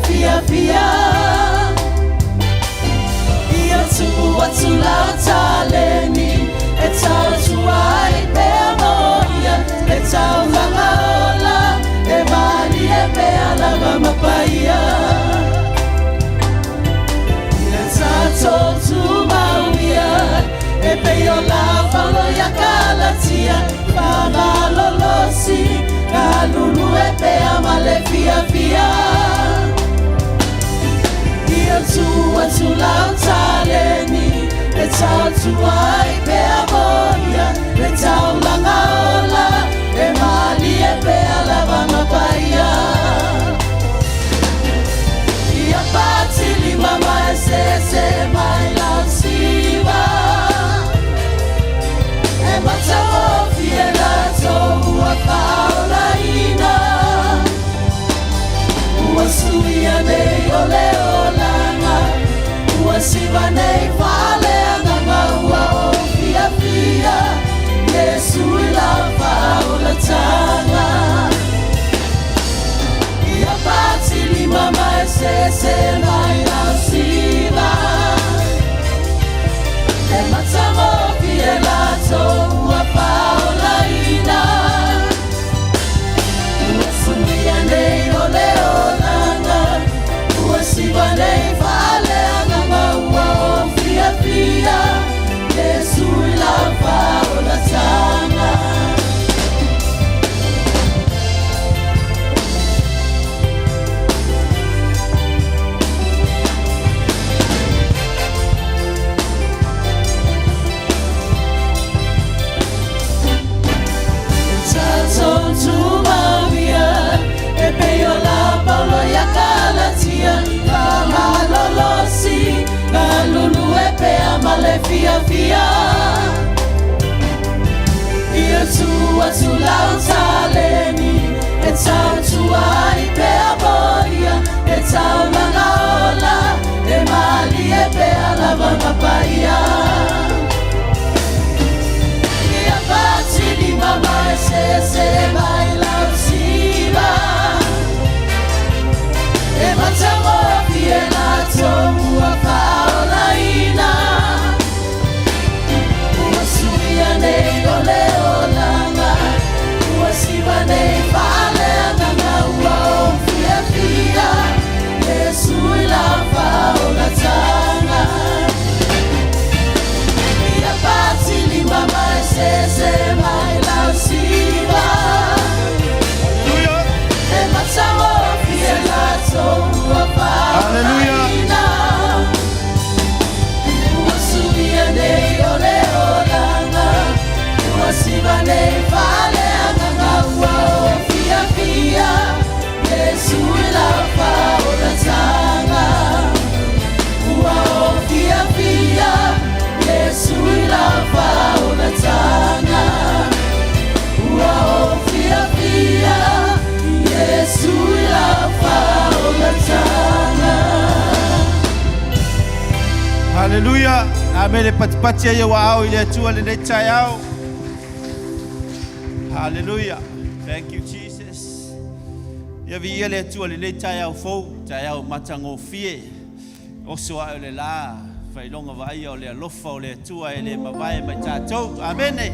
Fia fia ia tu la taleni e tau tuai pe amoia e tau langaola e mani e pe alava mapaia ia tato tu mauia e pe o la falo ia kalatia pa malolosi kalulu e pe amale fia fia tu lau taleni e tau tuai pe amoia e tau langaola e mali e pe alava mapaia ia patili mama e se mai lau siva e matao fie la toua paolaina ua suia nei ole olanga ua siva nei vale anga ua o fia fia Yesu ila paola tanga ia patili mama e se mai lau siva e matamo fie la toua paolaina ua suia nei ole olanga ua siva nei vale anga ua o fia fia Yesu ila paola tanga Fia fia ia tu lau taleni e tau tuai pe amoia e tau langaola e mali e pe alava mapaia ia patili mama e se mai lau siva e matamo fie la toua paolaina nei ole olanga ua siva nei vale anga ua o fia fia Yesu ila paola tanga ia patili mama se mai lau siva e matamo fia la toua paolaina ua suia nei ole olanga siva nei vale anga ua o fia fia Yesu ila paola tanga ua o fia fia Yesu ila paola tanga ua o fia fia Yesu ila paola tanga Hallelujah. Amele patipati ya wao ile atua le netai au. Hallelujah. Thank you, Jesus. Ya vi ele atua le netai au fou, tai au matango fie. Oso a le la, fai longa vai o le alofa o le atua ele mavai mai tatou. Amen.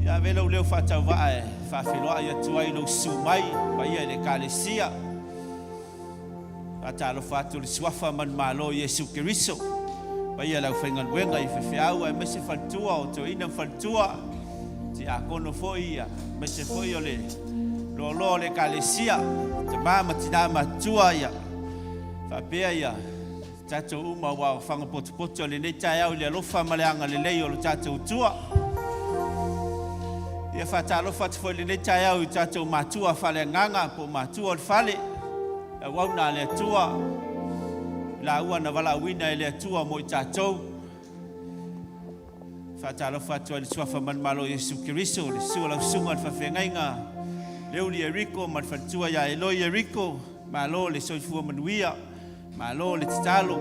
Ya velo leo fatau vai, fa filoa ya tua i lo sumai, vai ele kalesia. Atalo fatu le swafa man malo Yesu Kiriso. Vai lau whaingan wenga I whiwhiau e mese whantua o to ina whantua. Ti a kono foi ia, mese foi o le lo le kalesia. Te mama tina matua ia. Whapea ia. Tato uma wa whangapoto le nei tai au le alofa maleanga le lei o le tato utua. Ia whatalofa te le nei tai au i tato matua whale nganga po matua le whale. E wauna le atua. La ua na wala wina le atua mo i tatou. Whatalofa tua le suafa manmalo Yesu Kiriso le sua lau sunga le whawhengainga. Leo li Eriko man whantua ia Eloi Eriko. Malo le soifua manuia. Malo le titalo,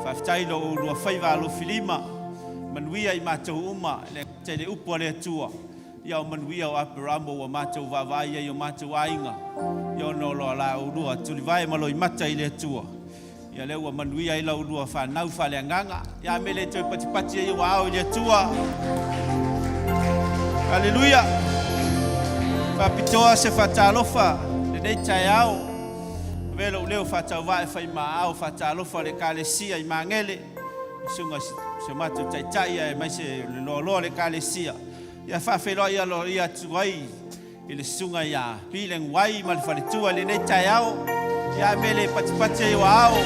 whaftailo o lua whaiva alo filima, manuia i mātou uma, le te le upo le atua, ia o manuia o Aperila wa mātou vavaia i o mātou ainga, ia o no loa la o lua, tuli vai malo i mata i le atua, ia leua manuia i lau lua whanau whale anganga, ia mele toi patipati i wa au i le atua. Hallelujah! Whapitoa se whatalofa, le nei tai au, velo leo fatau vai fai maau fatalofa le kalesia i mangele sunga se matu taitai e mai se lo le kalesia ia fa felo ia lo ia tuai ile sunga ia pileng wai mal falitua le nei taiao ia mele patipati wao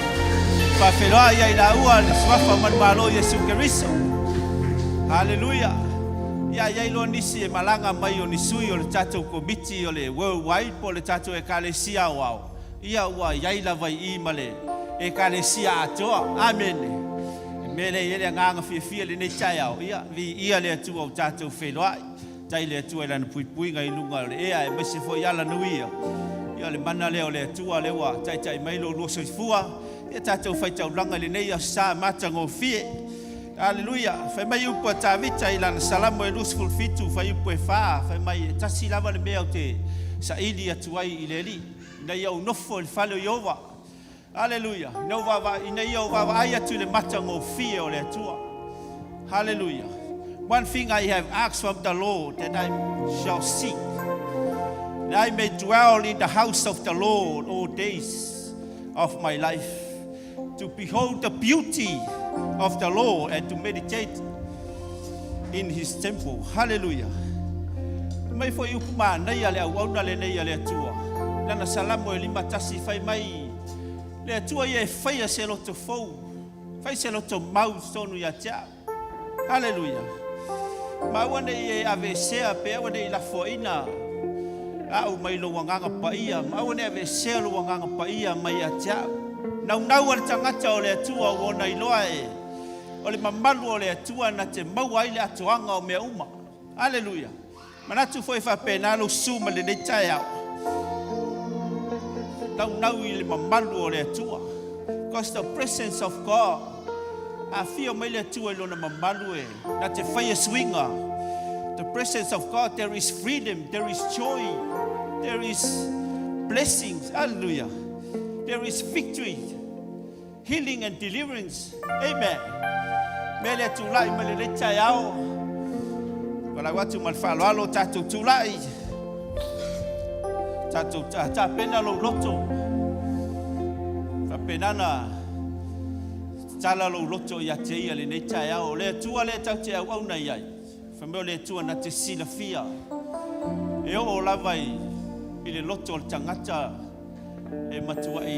fa felo ia ila ua le swafa man malo Yesu Kiriso. Hallelujah. Ia ilo nisi e malanga mai o nisui o le tatou komiti o le worldwide po le tatou e kalesia wao. Ia ua yaila vai I male e kalesia atoa. Amen. Mele ele nganga fia le nei tai au. Ia le atua o tatou wheloai. Tai le atua lana pui ngai lunga le ea e mese fo iala nuia. Ia le mana leo le atua lewa tai mailo lua soifua. Ia tatou whaitau langa le nei a sa matango fie. Hallelujah. Fai mai upo tavita ilana salamo e lusful fitu. Fai upo e faa. Fai mai tasi lava le mea o te sa ili atuai ileli. Na iau nofo le falo iova. Hallelujah. Ina iau vava ai atu le matango fie o le atua. Hallelujah. One thing I have asked from the Lord that I shall seek, that I may dwell in the house of the Lord all days of my life, to behold the beauty of the Lord and to meditate in his temple. Hallelujah. Mai foi upuma nei ale au le nei ale atua. Lana salamo e lima tasi fai mai le atua ia e fai a se loto fou fai se loto mau tonu ia tia. Hallelujah. Ma wane e ave sea pe wane I la foina au mai lo wanganga paia ma wane ave sea lo wanganga paia mai a tia. Nau al tangata o le atua wona iloa e o le mamalu o le atua na te mau ai le atuanga o mea uma. Hallelujah. Manatu foi fa pena lo suma le nei tai au. Because the presence of God, I feel my letua ilona mamalu na te fire swinga. The presence of God, there is freedom, there is joy, there is blessings. Hallelujah. There is victory, healing and deliverance. Amen. Mele tulai mele letai au. Wala watu malfalo alo tatu tulai. Tatu ta pena lo loto. Fa penana tala lo loto ya te ia le nei tai au le tua le tau te au na ia. Fa me le tua na te sila fia. E o lavai I le loto o tangata e matua I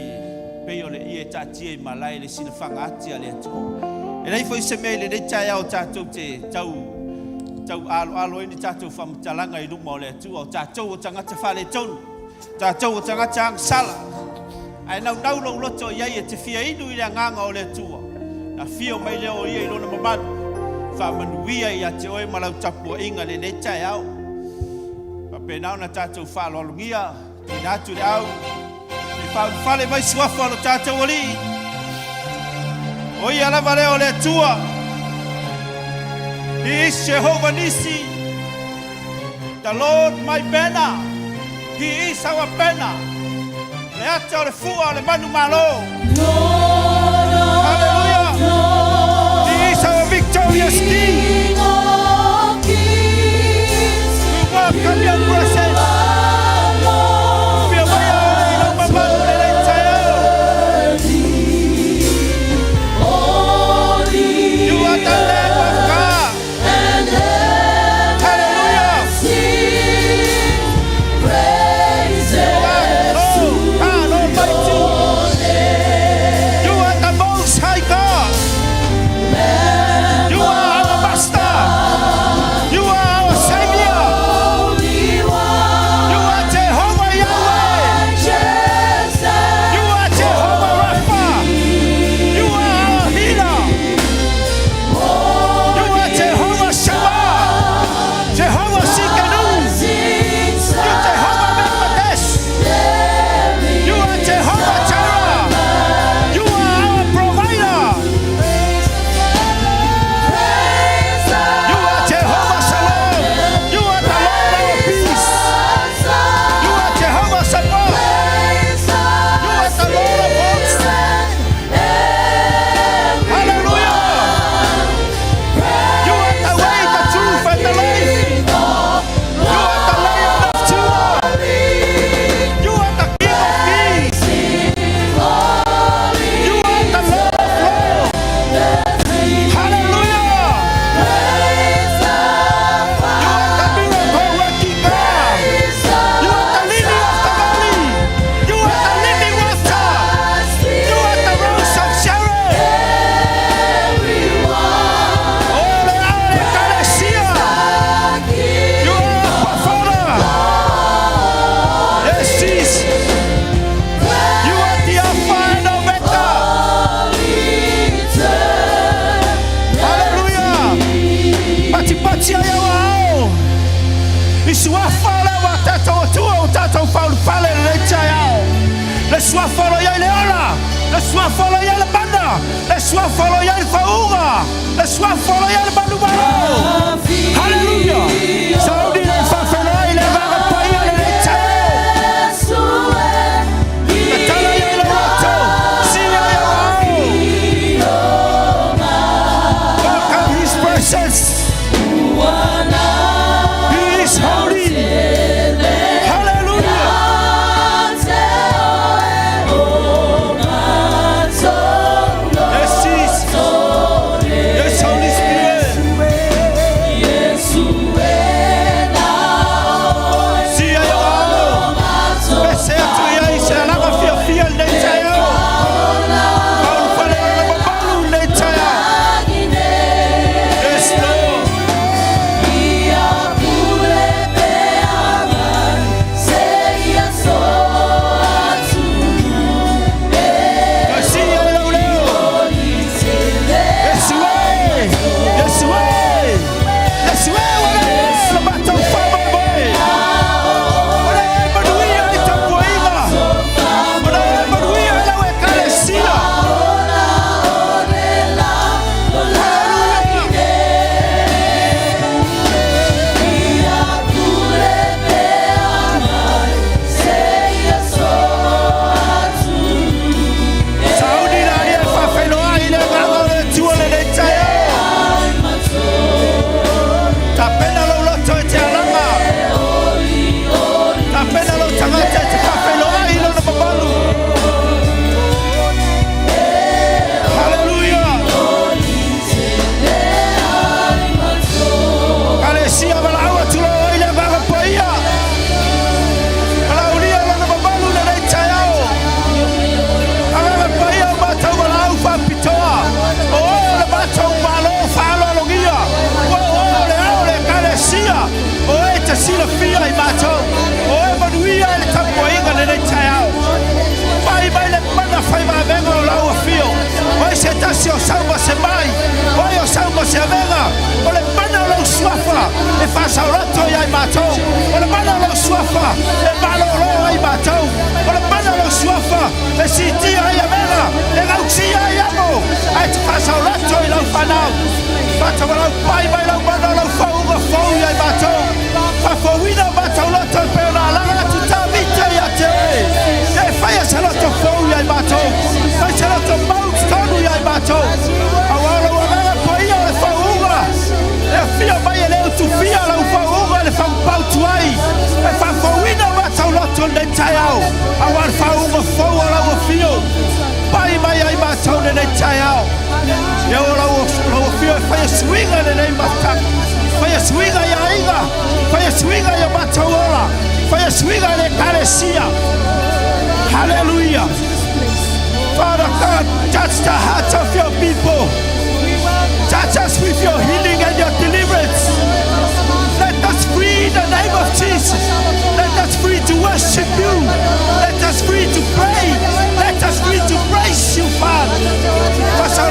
pe o le ia tati e malai le sila fanga ati le tua. E nei foi se me le nei tai au tatu te tau alo ni tatu fam talanga I luma o le tua o tatu o tangata fale tonu. Tātou o tangata ang sala. Ai nau lo loto iai e te fia inu I le nganga o le tua. Na fia o mai leo ia I lona mamanu. Wha manuia I a te oe malau tapua inga le nei tai au. Pa penau na tātou whalo alungia. Te natu le au. Te whale mai suafa lo tātou oli. O ia lava leo le tua. He is Jehovah Nisi. The Lord my banner. He is our banner. Le ata o le fua o le manu malo. Hallelujah. He is our victorious King. We welcome your presence. We are waiting for the You are the Lamb of God. Hallelujah. suafolo ia le ola, le suafolo ia le bana, le suafolo ia le faunga, le suafolo ia le balubalo. Hallelujah. Saudi le fafelo ia le vaga paia le tau. Le tala ia le Lotu, sia ia wau. Welcome His presence. He is holy. Hallelujah. Father God, touch the hearts of your people. Touch us with your healing and your deliverance. Let us free in the name of Jesus. Let us free to worship you. Let us free to pray. Let us free to praise you, Father. Yes,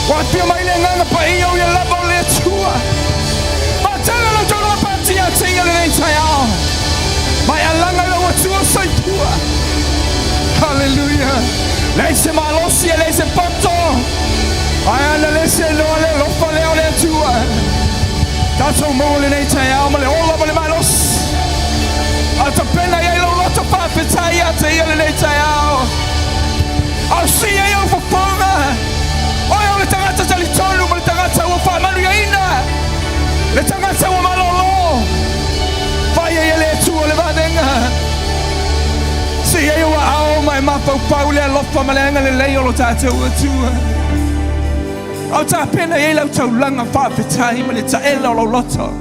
Wapia mai le nganga pa iyo ya lava le tua. Matala lo tolo pati ya tia le nei tai ao. Mai alanga lo tua sai tua. Hallelujah. Lei se malosi e lei se poto. Ai ana le se lo le lo fa le tua. Tato mo le nei tai ao ma le ola ma le malos. Ata pena ia lo loto pa petai ya tia le nei tai ao. Au si ia for fonga. Oia le tangata tali tonu ma le tangata ua whamanu ia ina. Le tangata ua malolo. Whai e le tua le vanenga. Si e ua ao mai mapau pau le alofa ma le anga le leo lo tātou atua. Au tā pena e lau tau langa whaapetai ma le taela lo loto.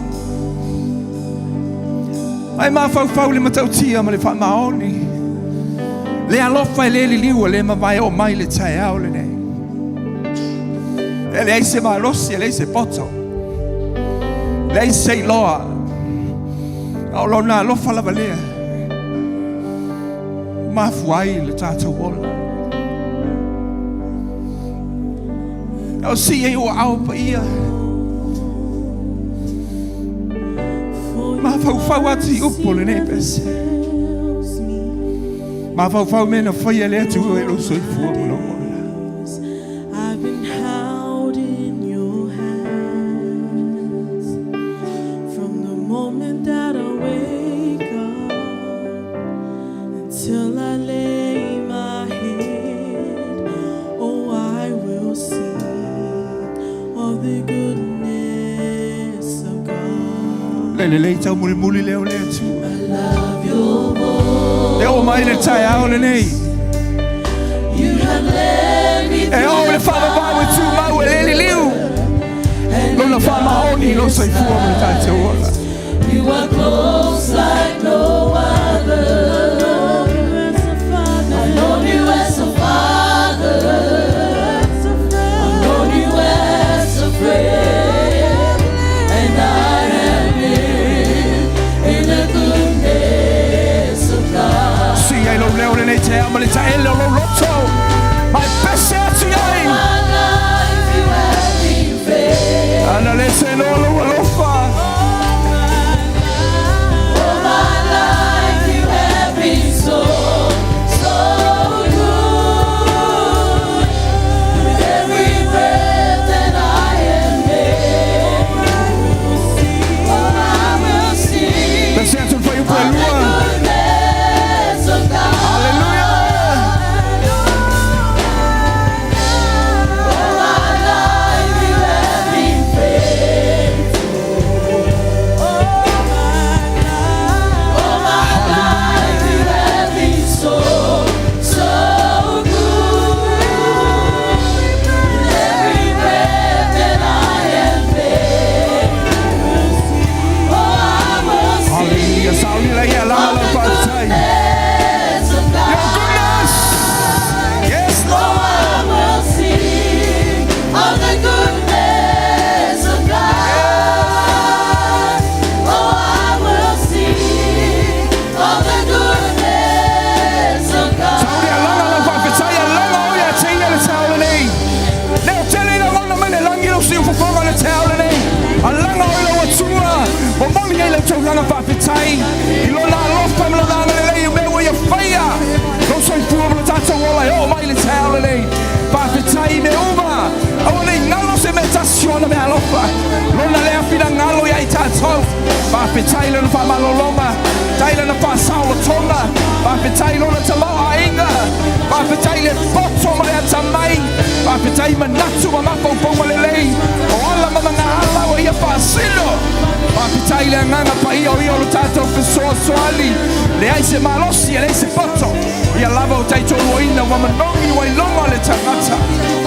Ai mafau pau le matau tia ma le whamaoni. Le alofa e le li liua le mawai o mai le tae au le nei. Ele se malosi, ele se poto. Ele se loa. Au lona alofa la valea. Mafuai le tātou wola. Au si e ua au pa ia. Mafau ati upo le nei pese. Mafau mena whaia le atu e lo soifua molo. Le tau muli leo le atu. Leo mai le tai au le nei. E o le whama mau e tū mau e le li liu. Lona whama honi lo sai fua mo le tātou ola. You are close like no other. I know you as a father. I know you as a friend. And I leo le nei te ama le tae lo loto. Mai pese atu ai. Ana le se no lo alofa. All my life you have been so good. With every breath that I am made, oh, I will sing. Let's answer for you, Aperila. Langa whaapetai I lona alofa mla nana le lei me wa ia whaia no soi fua mla tātou ola e o mai le tau le lei whaapetai me uma awa nei ngalo se me tasiona me alofa lona lea whina ngalo ia I tātou whaapetai lona whamalolonga tai lona whaasaulo tonga whaapetai lona taloa inga whaapetai le poto ma lea tamai whaapetai manatu ma mapau ma le lei o ala ma mga ala wa ia whaasilo whaapetai le nganga pa ia o lo tātou whesoa soali le ai se malosi e le se poto ia lava o taitolo ina wa manongi wa ilonga le tangata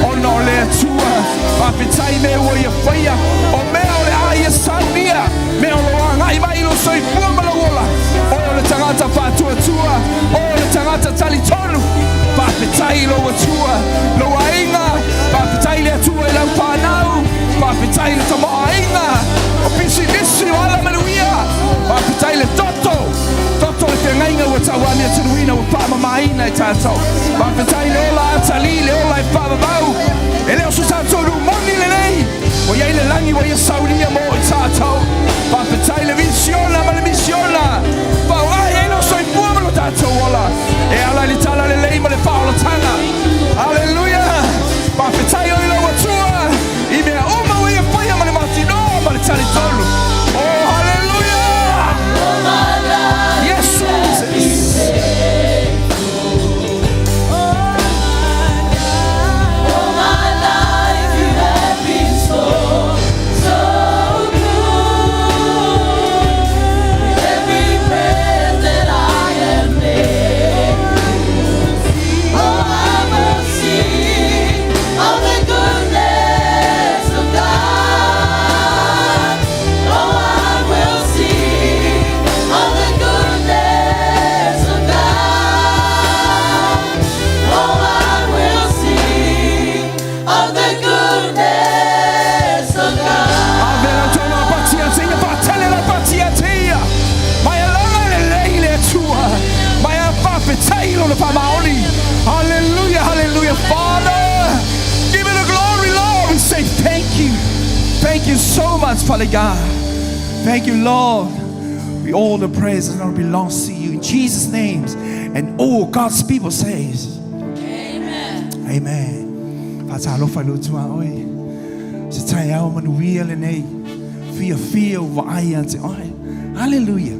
o no le atua whaapetai me wa ia whaia o mea o le aia Sauniga mea o loa ngai mai lo soi fua malawola o le tangata whaatua tua o le tangata tali tonu whaapetai lo atua lo ainga whaapetai le atua I lau whanau whaapetai le tamoa inga o pisi nisi o ala manuia whaapetai le toto le te ngainga ua tauami a tunuina ua whaamamaina I tātou whaapetai le ola atali le ola e whaamamau e leo su tātou mona Father God. Thank you, Lord. We all the praises now belongs to you in Jesus' names. And all God's people says, Amen. Amen. Father, Lord, Father, oi. Se tai au manu wia le nei. Fia wa ai ante oi. Hallelujah.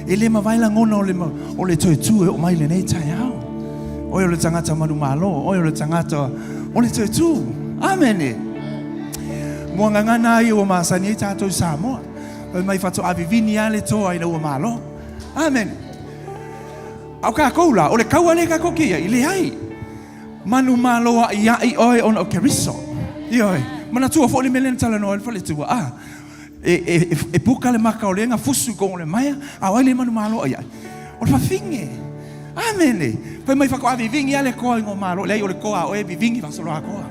Ele ma vai la ngona o le toi tu o mai le nei tai au. Oi o le tangata manu malo, oi o le tangata o le toi tu. Amen. Mo ngana ai o masani tato Samoa. Oi mai fatu avivini ale to ai o malo. Amen. Au ka koula o le kaua le ka kokia ile ai. Manu malo ai oi on o keriso. Ioi. Mana tua fo le melen tala no fa le tua. E puka le maka o le nga fusu ko le mai. Au ai le manu malo ai. O fa finge. Amen. Pai mai fa ko avivini ale ko ngo malo le o le ko o e vivingi va solo a ko.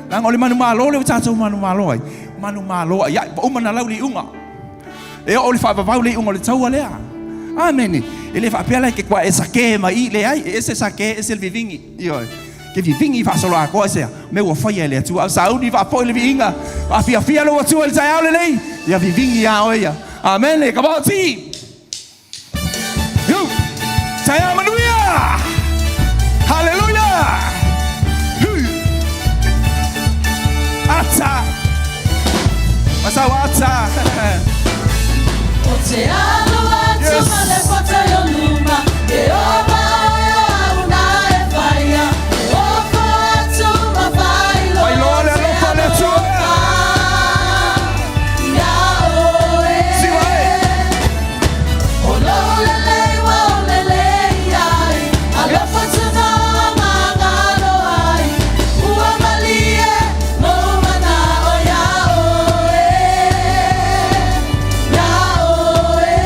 La ngole manu malo le tata manu malo ai. Manu malo ai. O mana lauli unga. E o le fa va le unga le tau le. Amen. Ele fa pela ke kwa esa ke mai le ai ese sake ese vivingi. Io. Ke vivingi fa solo a ko se. Me wo fa le tu sa uni va po le vinga. Va fia lo tu el sai le lei. Ya vivingi ya oia. Amen. Come on team. Yo. Sai hallelujah. Hallelujah. Ata. Masa wata. Te alo atu male pota yo luma. Te oba ya una e faya. Oko atu ma failo. Failo le lo fa le tu. Ya oe. Si vai. Olo le wa le ai. Alo fatu no mangalo ai. Ua malie no mana o ya oe. Ya oe.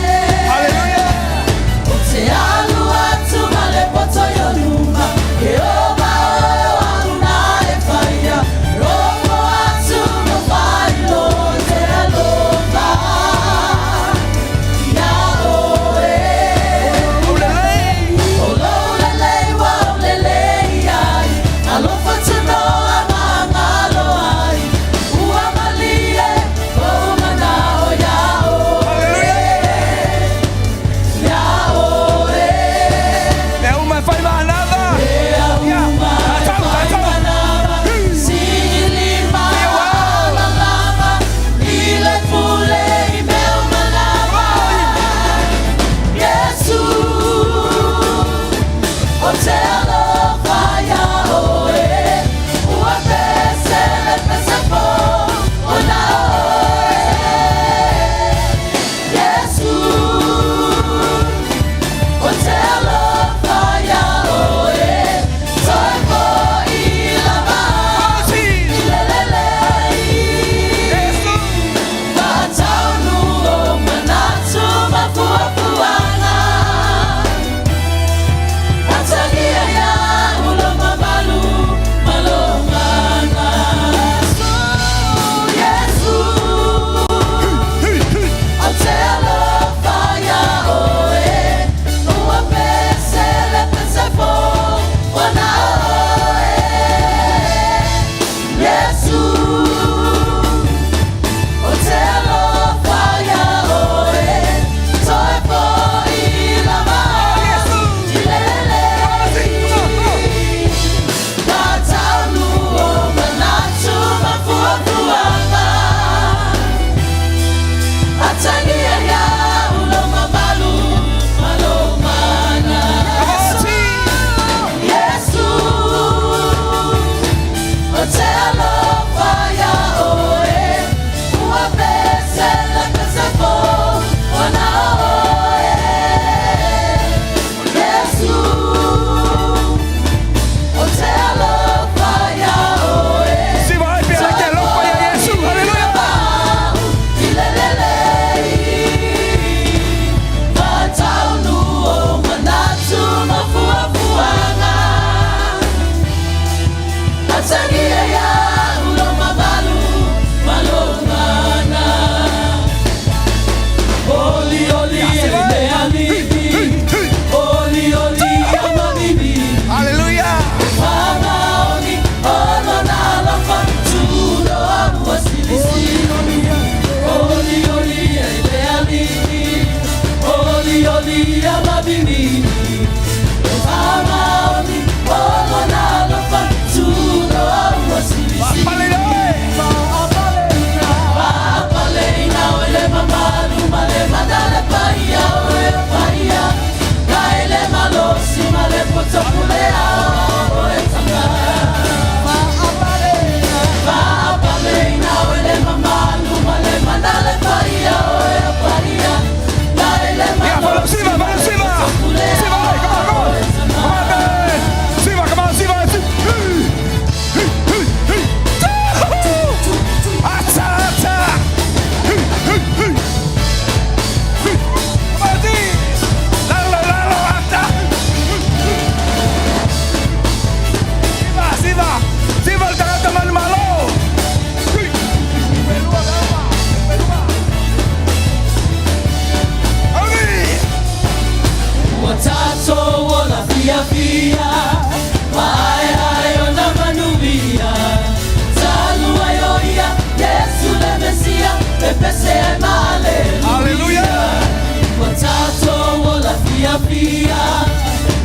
fia fia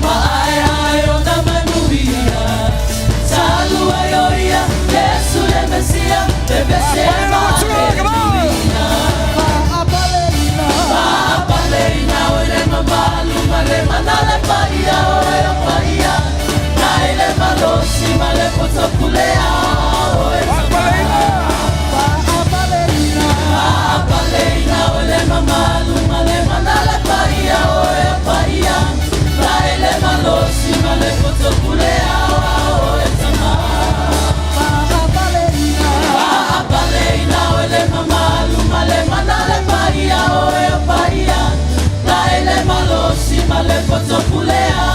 Mae ayo na manuia Salu ayo ia Yesu le Mesia Le Mesia Apaleina Oile mamalu Male manale paia Oile paia Naile malosi Male potokulea Apaleina Oile mamalu Male manale paia Oile paia Naile malosi Male potokulea Apaleina Oile mamalu Male manale paia Oile paia Naile malosi Male potokulea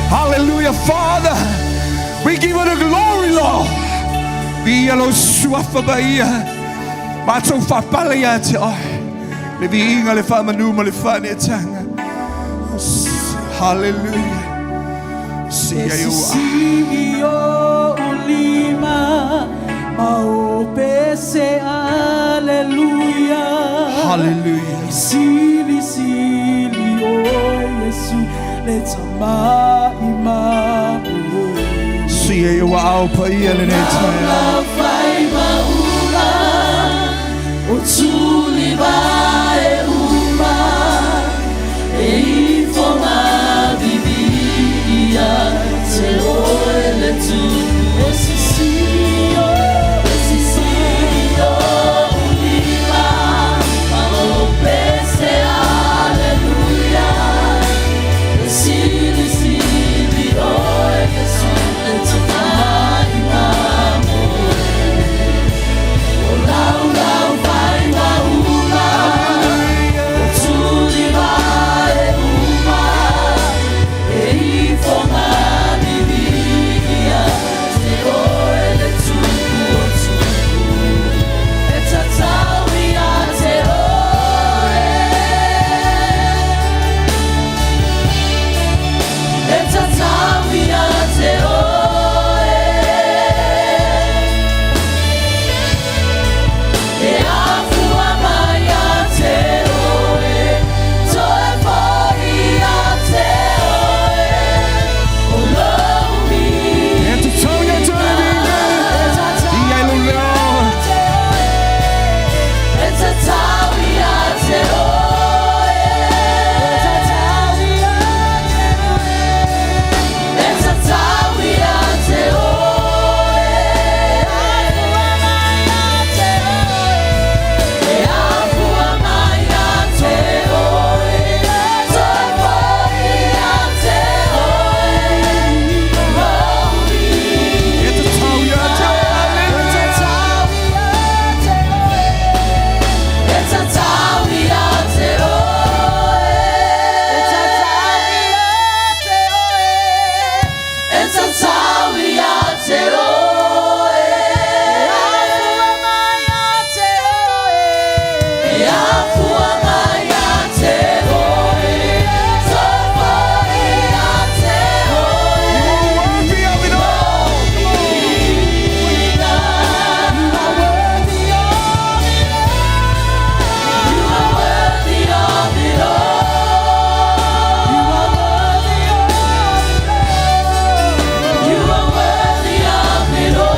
Hallelujah, Father. We give you the glory, Lord. Be yellow swafa baia. Mato fa paliate. Le vinga le fa manu le fa ne tanga. Hallelujah. See you. Ulima maopese hallelujah. Hallelujah. Sili oh Yesu let's see you wow paia le tanga. Utuli bae uma Eifoma bibia Te oele tu Esisio Ulima Maopese Hallelujah Sili oe Yesu Letamai mamo Olau vai maula Utuli vai uma Eifoma bibia Te oele tu Etatawia te oe Etatawia te oe E afua mai a te oe Toe foi a te oe O lomi Etatawia te oe Etatawia te oe E afua mai a te oe Toe foi a te oe O lomi Etatawia te oe Etatawia te oe Etatawia te oe E afua mai a te oe Toe foi a te oe You are worthy of it all You are worthy of it all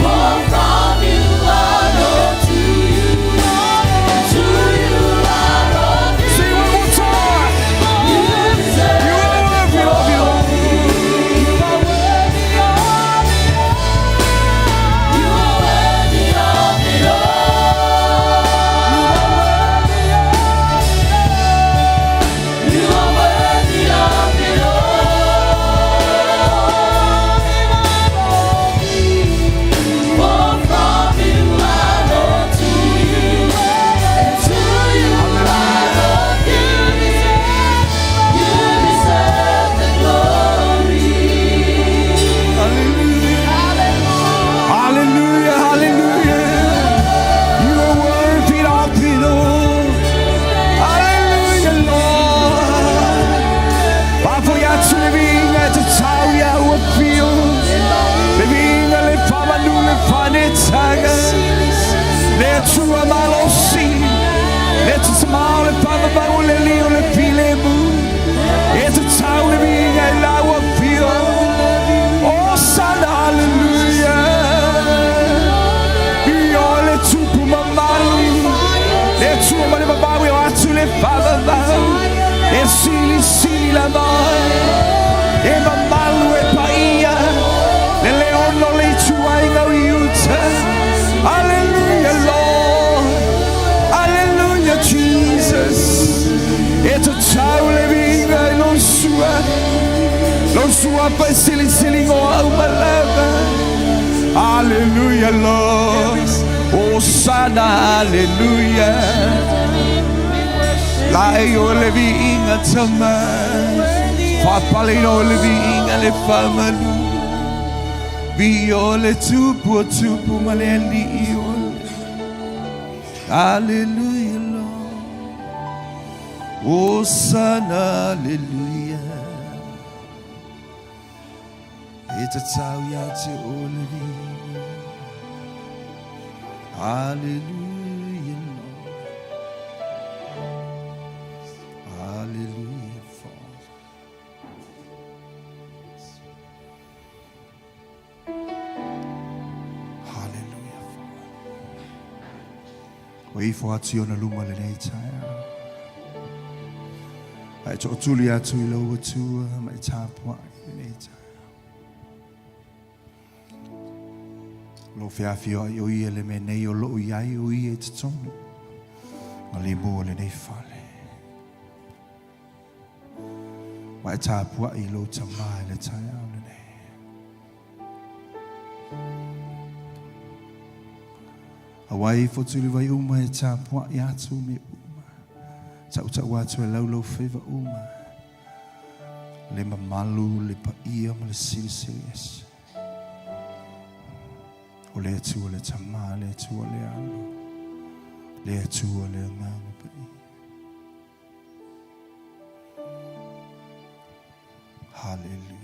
For taga. Le tua malosi. Le tu smile pava bangu le lio le pile mu. E tu tau le binga e lawa pio. Oh sana hallelujah. Io le tupu mamalu. Le tua male babawi o atu le pava bangu. E sili la mai. E mamalu e paia. Le leono le tua inga uta. Hallelujah Lord. Hallelujah Jesus. E tu tau le binga e non sua pa sili o malava. Hallelujah Lord. Oh sana hallelujah. La io le vinga tama. Fa palino le vinga le famalu. Vio le tupu maleli io. Hallelujah Lord. Oh sana hallelujah. It's a tau ya te ole vinga. Hallelujah Lord. Hallelujah Father. Hallelujah Father. Wei fo atu ona luma le nei taia. Ai to tuli atu I lo atu mai tapua le nei taia. Lo fiafio ai o ia le menei o lo iai o ia te tongi. Ma le mo le nei fale. Mai tapua I lo tamai le taia o le nei. Awai fo tuli vai uma e tapua I atu me uma. Tau watu e lau feva uma. Le mamalu le pa ia ma le sili esi. O le atua le tama, le atua le alo, le atua le nganga pai. Hallelujah.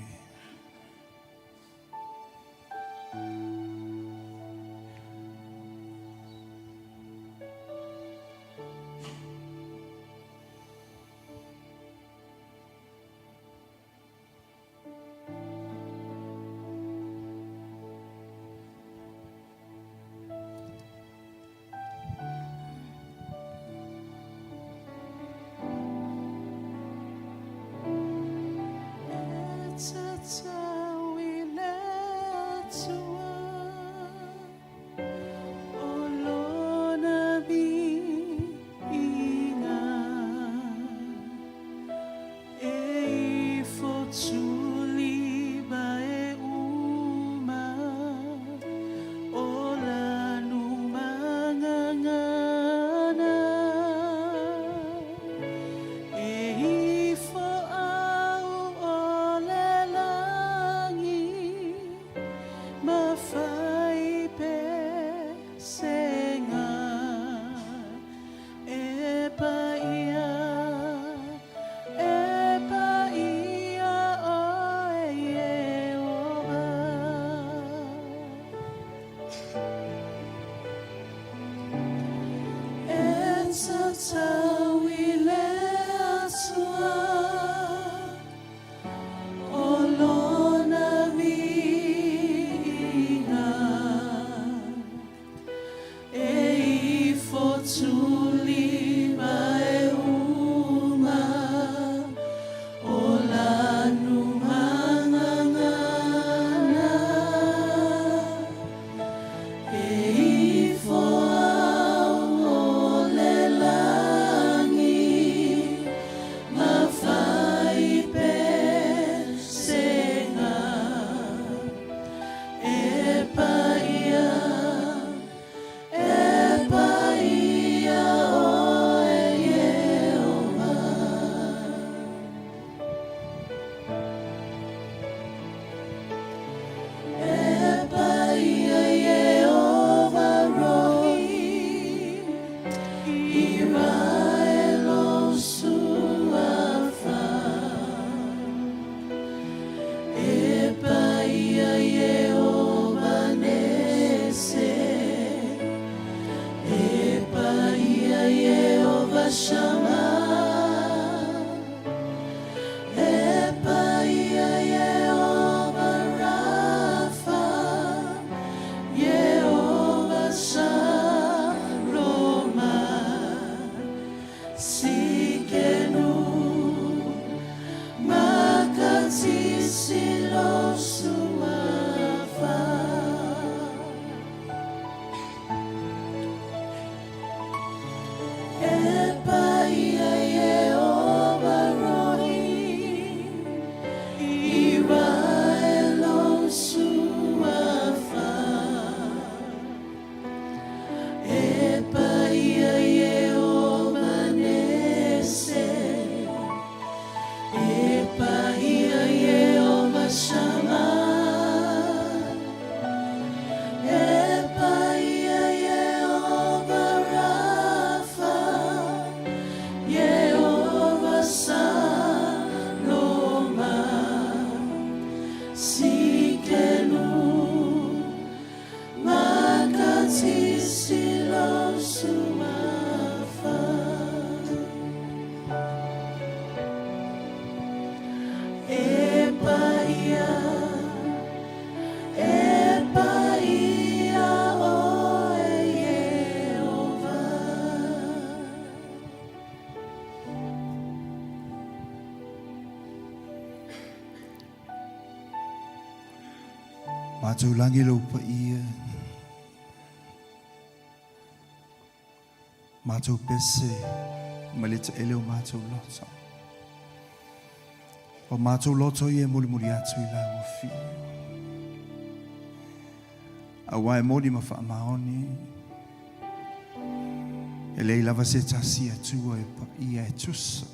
Epaia Mātou langi lau pa ia. Mātou pese. Malita ele o mātou loto. O mātou loto ia muli muli atu I lau fi. A wai modi ma wha maoni. E lei lava se tasi atua e pa ia e tusa.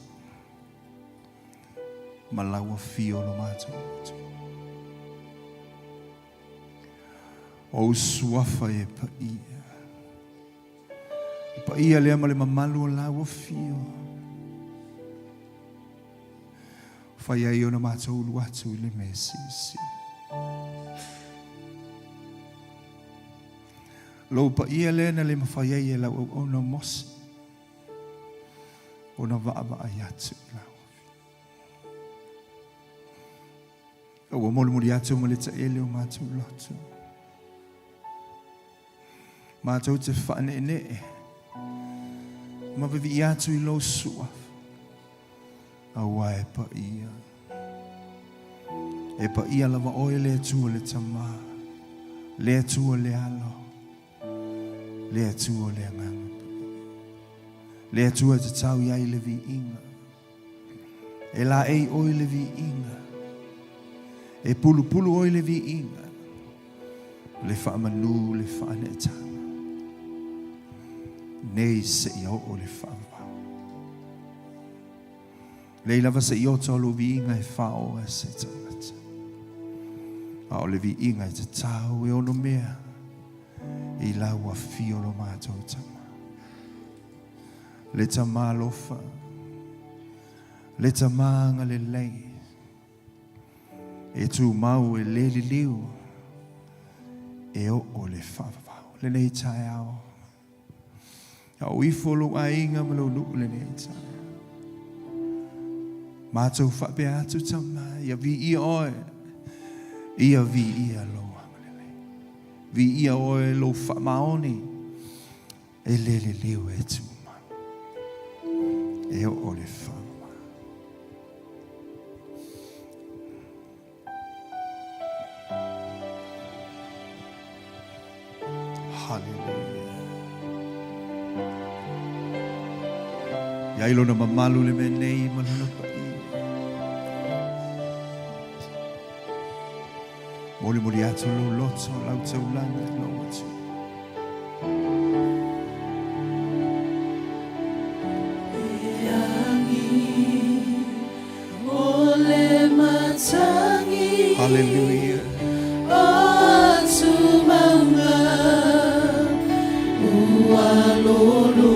Ma laua fi o lo mātou loto. O suafa e pa ia. Pa ia lea ma le mamalu o laua fio. Whai ai o na mātou ulu atu I le mesi si. Lo pa ia lea na le mawhai ai e lau o na mosi. O na waa ai atu I lau. O molu muri atu ma le ta ele o mātou lotu. Mātou te whaane ne e. Ma vivi atu I lo sua. Awa e pa ia. E pa ia lava oe le atua le tama. Le atua le alo. Le atua le anganga. Le atua te tau iai le vi inga. E la ei oe le vi inga. E pulu pulu oe le vi inga. Le wha manu le wha ne tanga. Nei se I o le whawa. Lei lava se I o tolu vi inga e whao e se tangata. A o le vi inga e te tau e ono mea. I laua fio lo mātou tama. Le tama lofa. Le tama anga le lei. E tu mau e le li liu. E o le whawa. Le nei tai ao. Au I folo a inga malo lu le nei tai. Mātou whape atu tama. Ia vi ia oe. Ia vi ia loa. Vi ia oe lo wha maoni. E le li liu e tu ma. E o le whawa. Hallelujah. Ia ilo na mamalu le menei malana pa I. Moli moli atu lo loto lau tau langa lo atu. Ole matangi. Hallelujah. Atu manga. Ualolo.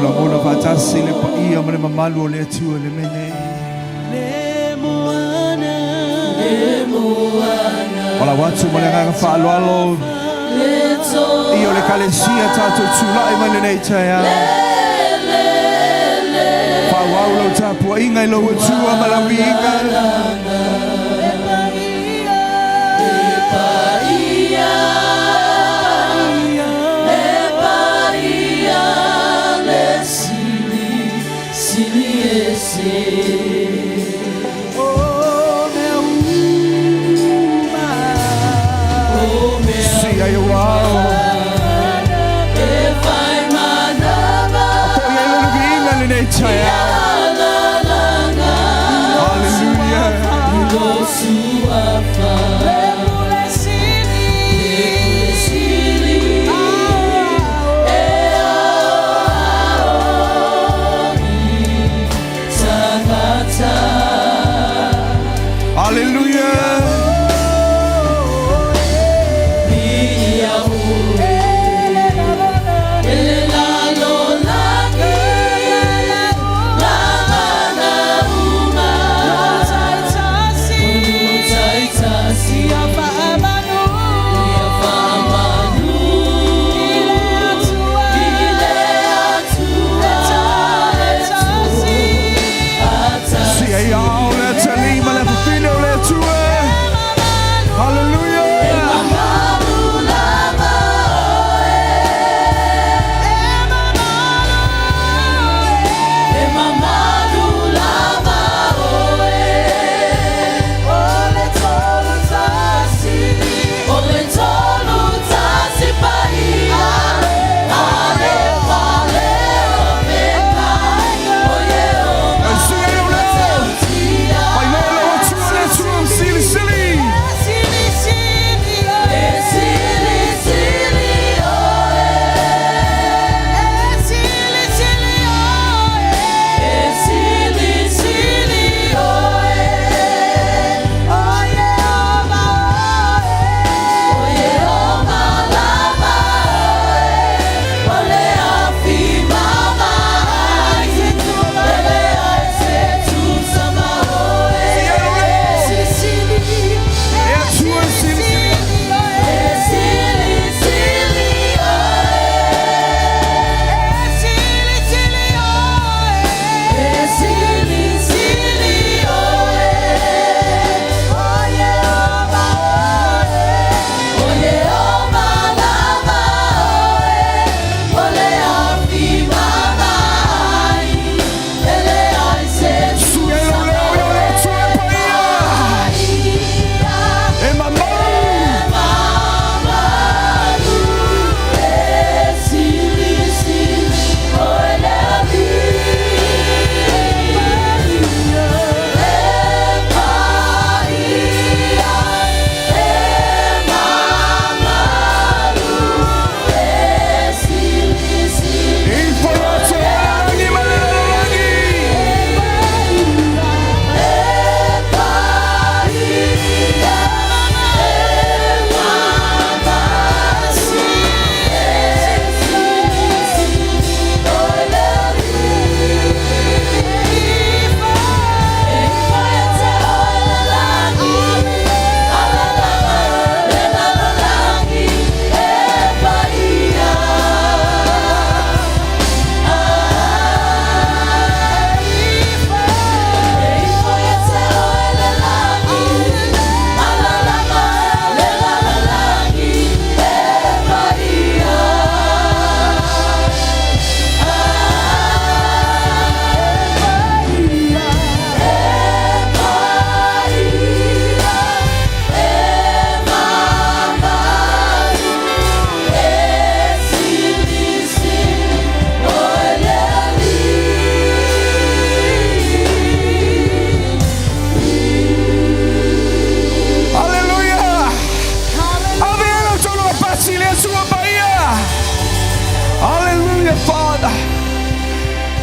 La mona fatasi le pa ia ma le mamalu o le atua le mene. Le moana. Le moana. Ola watu ma le nganga whaaloalo. Le toa. I o le kalesia tātou tūlai ma le nei taia. Whawau lau tāpua inga I lau atua ma lau inga.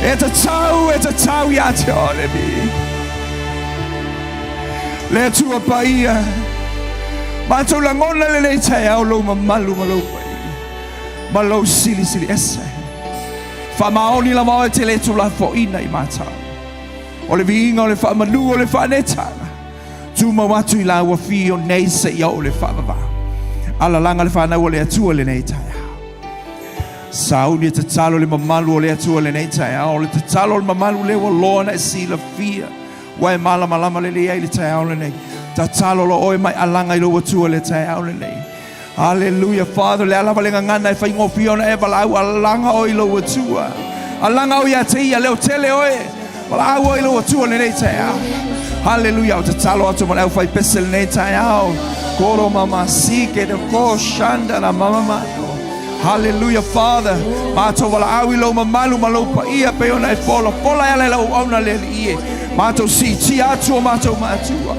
E te tau ia te ole mi. Le tua paia. Ma tau langona le nei tai au lo mamalu ma lo paia. Ma lo sili ese. Fa maoni la mau te le tu la fo ina I matau. O le viinga o le fa manu o le fa netanga. Tu ma watu I la wa fi o nei se ia o le fa va. Ala langa le fa na o le atua le nei tai. Sauni te talo le mamalu o le atua le nei tai. O le te talo le mamalu le wa lona e si la fia. Wai mala malama le le ai le tai au le nei. Ta talo lo oi mai alanga I lo atua le tai au le nei. Hallelujah, Father. Le ala valenga ngana e fa ingo fiona e bala au alanga o I lo atua. Alanga o ia te ia leo tele oe. Bala au o I lo atua le nei tai au. Hallelujah, o te talo atu mana au fai pese le nei tai au. Koro mama sike de ko shanda na mama mato. Hallelujah, Father. Mato wala au I lo mamalu malopa ia pe ona e fola. Fola ele lau auna le ie. Mato si ti atu o mato matua.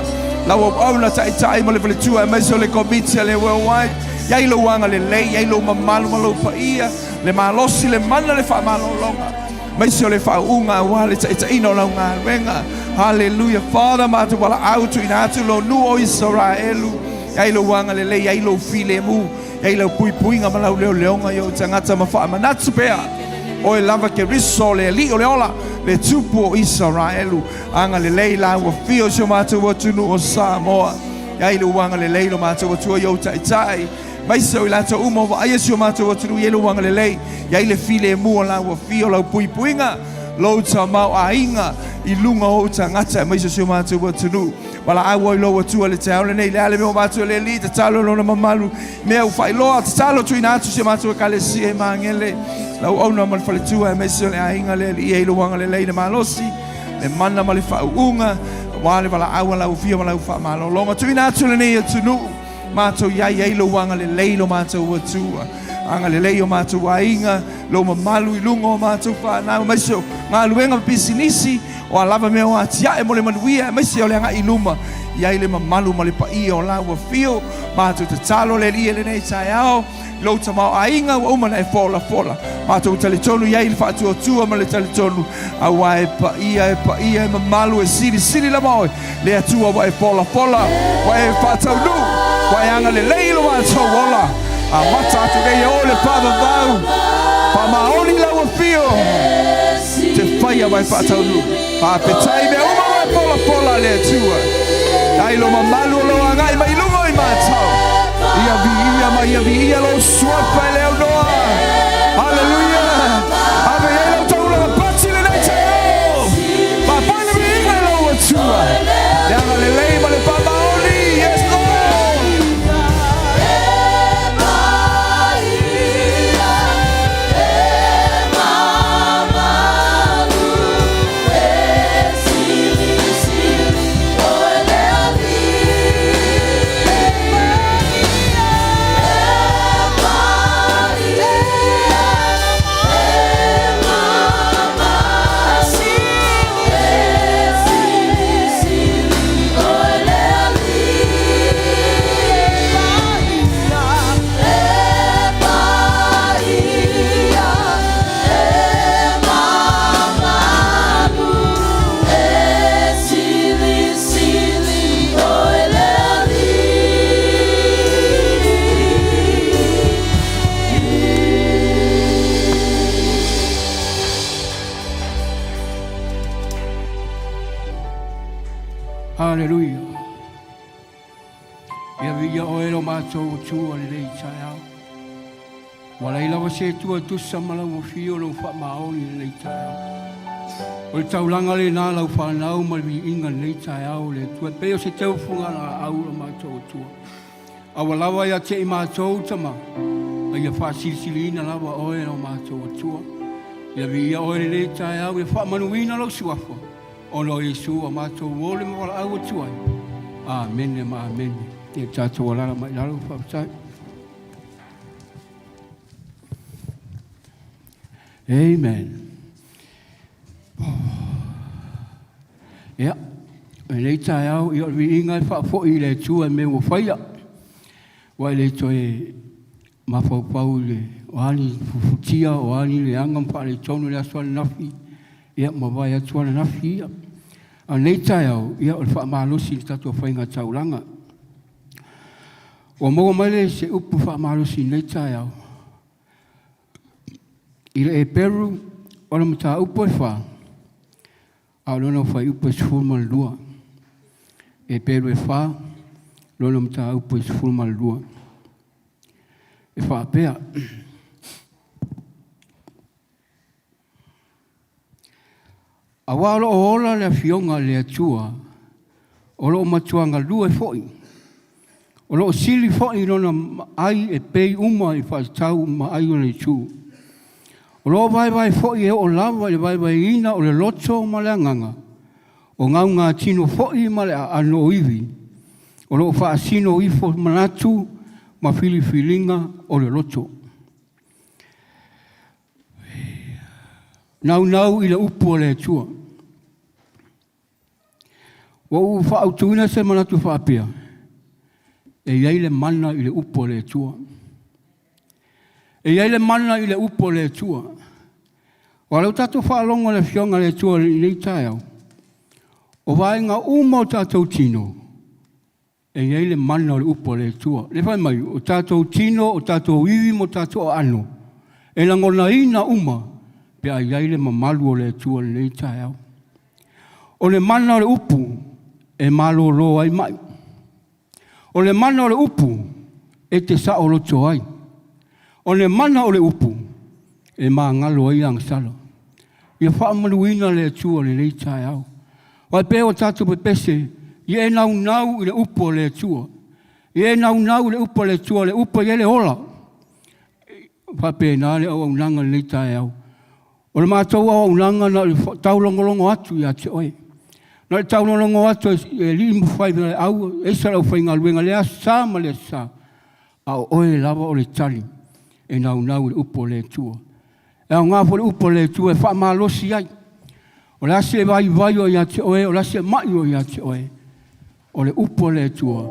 Lau auna tai mo le vale tua e meso le komitia le worldwide. Iai lo wanga le lei, iai lo mamalu malopa ia. Le malosi le mana le wha malolonga. Meso le wha unga wale ta ino lau ngā renga. Hallelujah, Father. Mato wala au tu ina atu lo nu o Israelu. Iai lo wanga le lei, iai lo file mu. Iai lo pui nga malau leo leonga yo tangata mawha manatu pea. Oe lava ke riso le li o le ola. Le tupu o Israelu. Anga le lei la ua fio sio mātou wa tunu o Samoa. Iai lo wanga le lei lo mātou wa tua yo tai. Maisa o ilato umo wa aia sio mātou wa tunu ielo wanga le lei. Iai le file mua la ua fio lau puinga. Lo ta mau a inga. I lunga o tangata. Maisa sio mātou wa tunu. Wala awa I lo wa tua le tau le nei. Le ale meo mātou le li. Te talo lo na mamalu. Mea u fai loa. Te talo tu ina atu sio mātou ka le si e maangele. Lau au na mal fale tua e meso le ainga le I lo wanga le lei le malosi. Le mana ma le whaunga. Wale wala awa lau fia ma lau wha malolonga. Tu ina atu le nei atu nu. Mātou iai lo wanga le lei lo mātou wa tua. Anga le lei o mātou wa inga. Lo ma malu I lunga o mātou whanau. Meso ngā luenga pisinisi. O alava mea o atia e mo le manuia. Meso le anga I luma. Iai le ma malu ma le pa ia o lau wa fio. Mātou te talo le lia le nei tai ao. Lo ta mau ainga o umana e fola. Mātou tale tonu iai le whaatua tua ma le tale tonu. Awa e pa ia e mamalu e siri la maoi. Le atua wa e fola. Wa e whaatau nu. Wa e anga le leilo mātou wola. A mata atu rei o le pava vau. Pa maoni lau a fio. Te whaia wa e whaatau nu. Pa petai me uma wa e fola le atua. Ai lo mamalu lo angai mai lungo I mātou. Ia vi ia lo suafa e leo noa. Hallelujah. Ave e lo taula la pati le nei teo. Ma pane mi inga e lo atua. Le anga le lei ma le pamaoni. Yes, Lord. Hallelujah. Ia via oero mātou tua le rei tai au. Wala ila wa se tua tusa mala wa fio lo wha maoni le rei tai au. O le taulanga le nā lau whanau ma le inga le rei tai au le tua. Peo se tau funga la au la mātou tua. Awa lawa ia te I mātou tama. Ia wha silisili ina lawa oero mātou tua. Ia via oero le rei tai au. Ia wha manuina lau suafa. Ono Yesu a mātou wole ma wala au tuai. Amen e ma amen. Te tātou walara mai lalo whaptai. Amen. Ia. E nei tai au I ori inga I whapoi I le tua me o whaia. Wai le toe mawhau pau le o ani fufutia o ani le angam pa le tonu le aswale nafi. ia mawai atu ana nafi ia. A nei tai au, ia o le whaamalosi ni tatua whainga tauranga. O maua maile se upu whaamalosi nei tai au. Ila e peru, o le mata upu e wha. Au lona whai upu e sifurma lua. E peru e wha, lona mata upu e sifurma lua. E wha apea. A walo o ola le fionga le atua, o lo matuanga lua e foi. O lo sili foi lona ai e pei uma i whaatau ma ai o le tu. O lo vai foi e o lava le vai ina o le loto ma le anganga. O ngau ngā tino foi ma le ano iwi. O lo whaasino ifo manatu ma filifilinga o le loto. Nau i le upu o le atua. Wa u whaautuina se manatu whaapia. E iai le mana i le upo le tua. E iai le mana i le upo le tua. Wa lau tato whaalonga le fionga le tua nei tai au. O vai ngā uma o tatou tino. E iai le mana o le upo le tua. Le whai mai, o tatou tino, o tatou iwi, mo tatou ano. E langona ina uma, pe a iai le mamalu o le tua nei tai au. O le mana o le upu, e malo lo ai mai. O le mana o le upu, e te sa o loto ai. O le mana o le upu, e maa ngalo ai ang salo. Ia wha amanuina le atua le lei tai au. Wai pe o tatu pe pese, ia e nau i le upu o le atua. Ia e nau i le upu o le atua, le upu ia le ola. Wha pe nā le au nanga le lei tai au. O le mātou au nanga na le taulongolongo atu ia te oe. Na le taulongo atu e li mu whai le au, e sa lau whai ngā luenga le asa ma le asa. Au oe lava o le tali, e nau le upo le tua. E au ngā po le upo le tua, e wha malosi ai. O le ase vai o ia te oe, o le ase mai o ia te oe. O le upo le tua,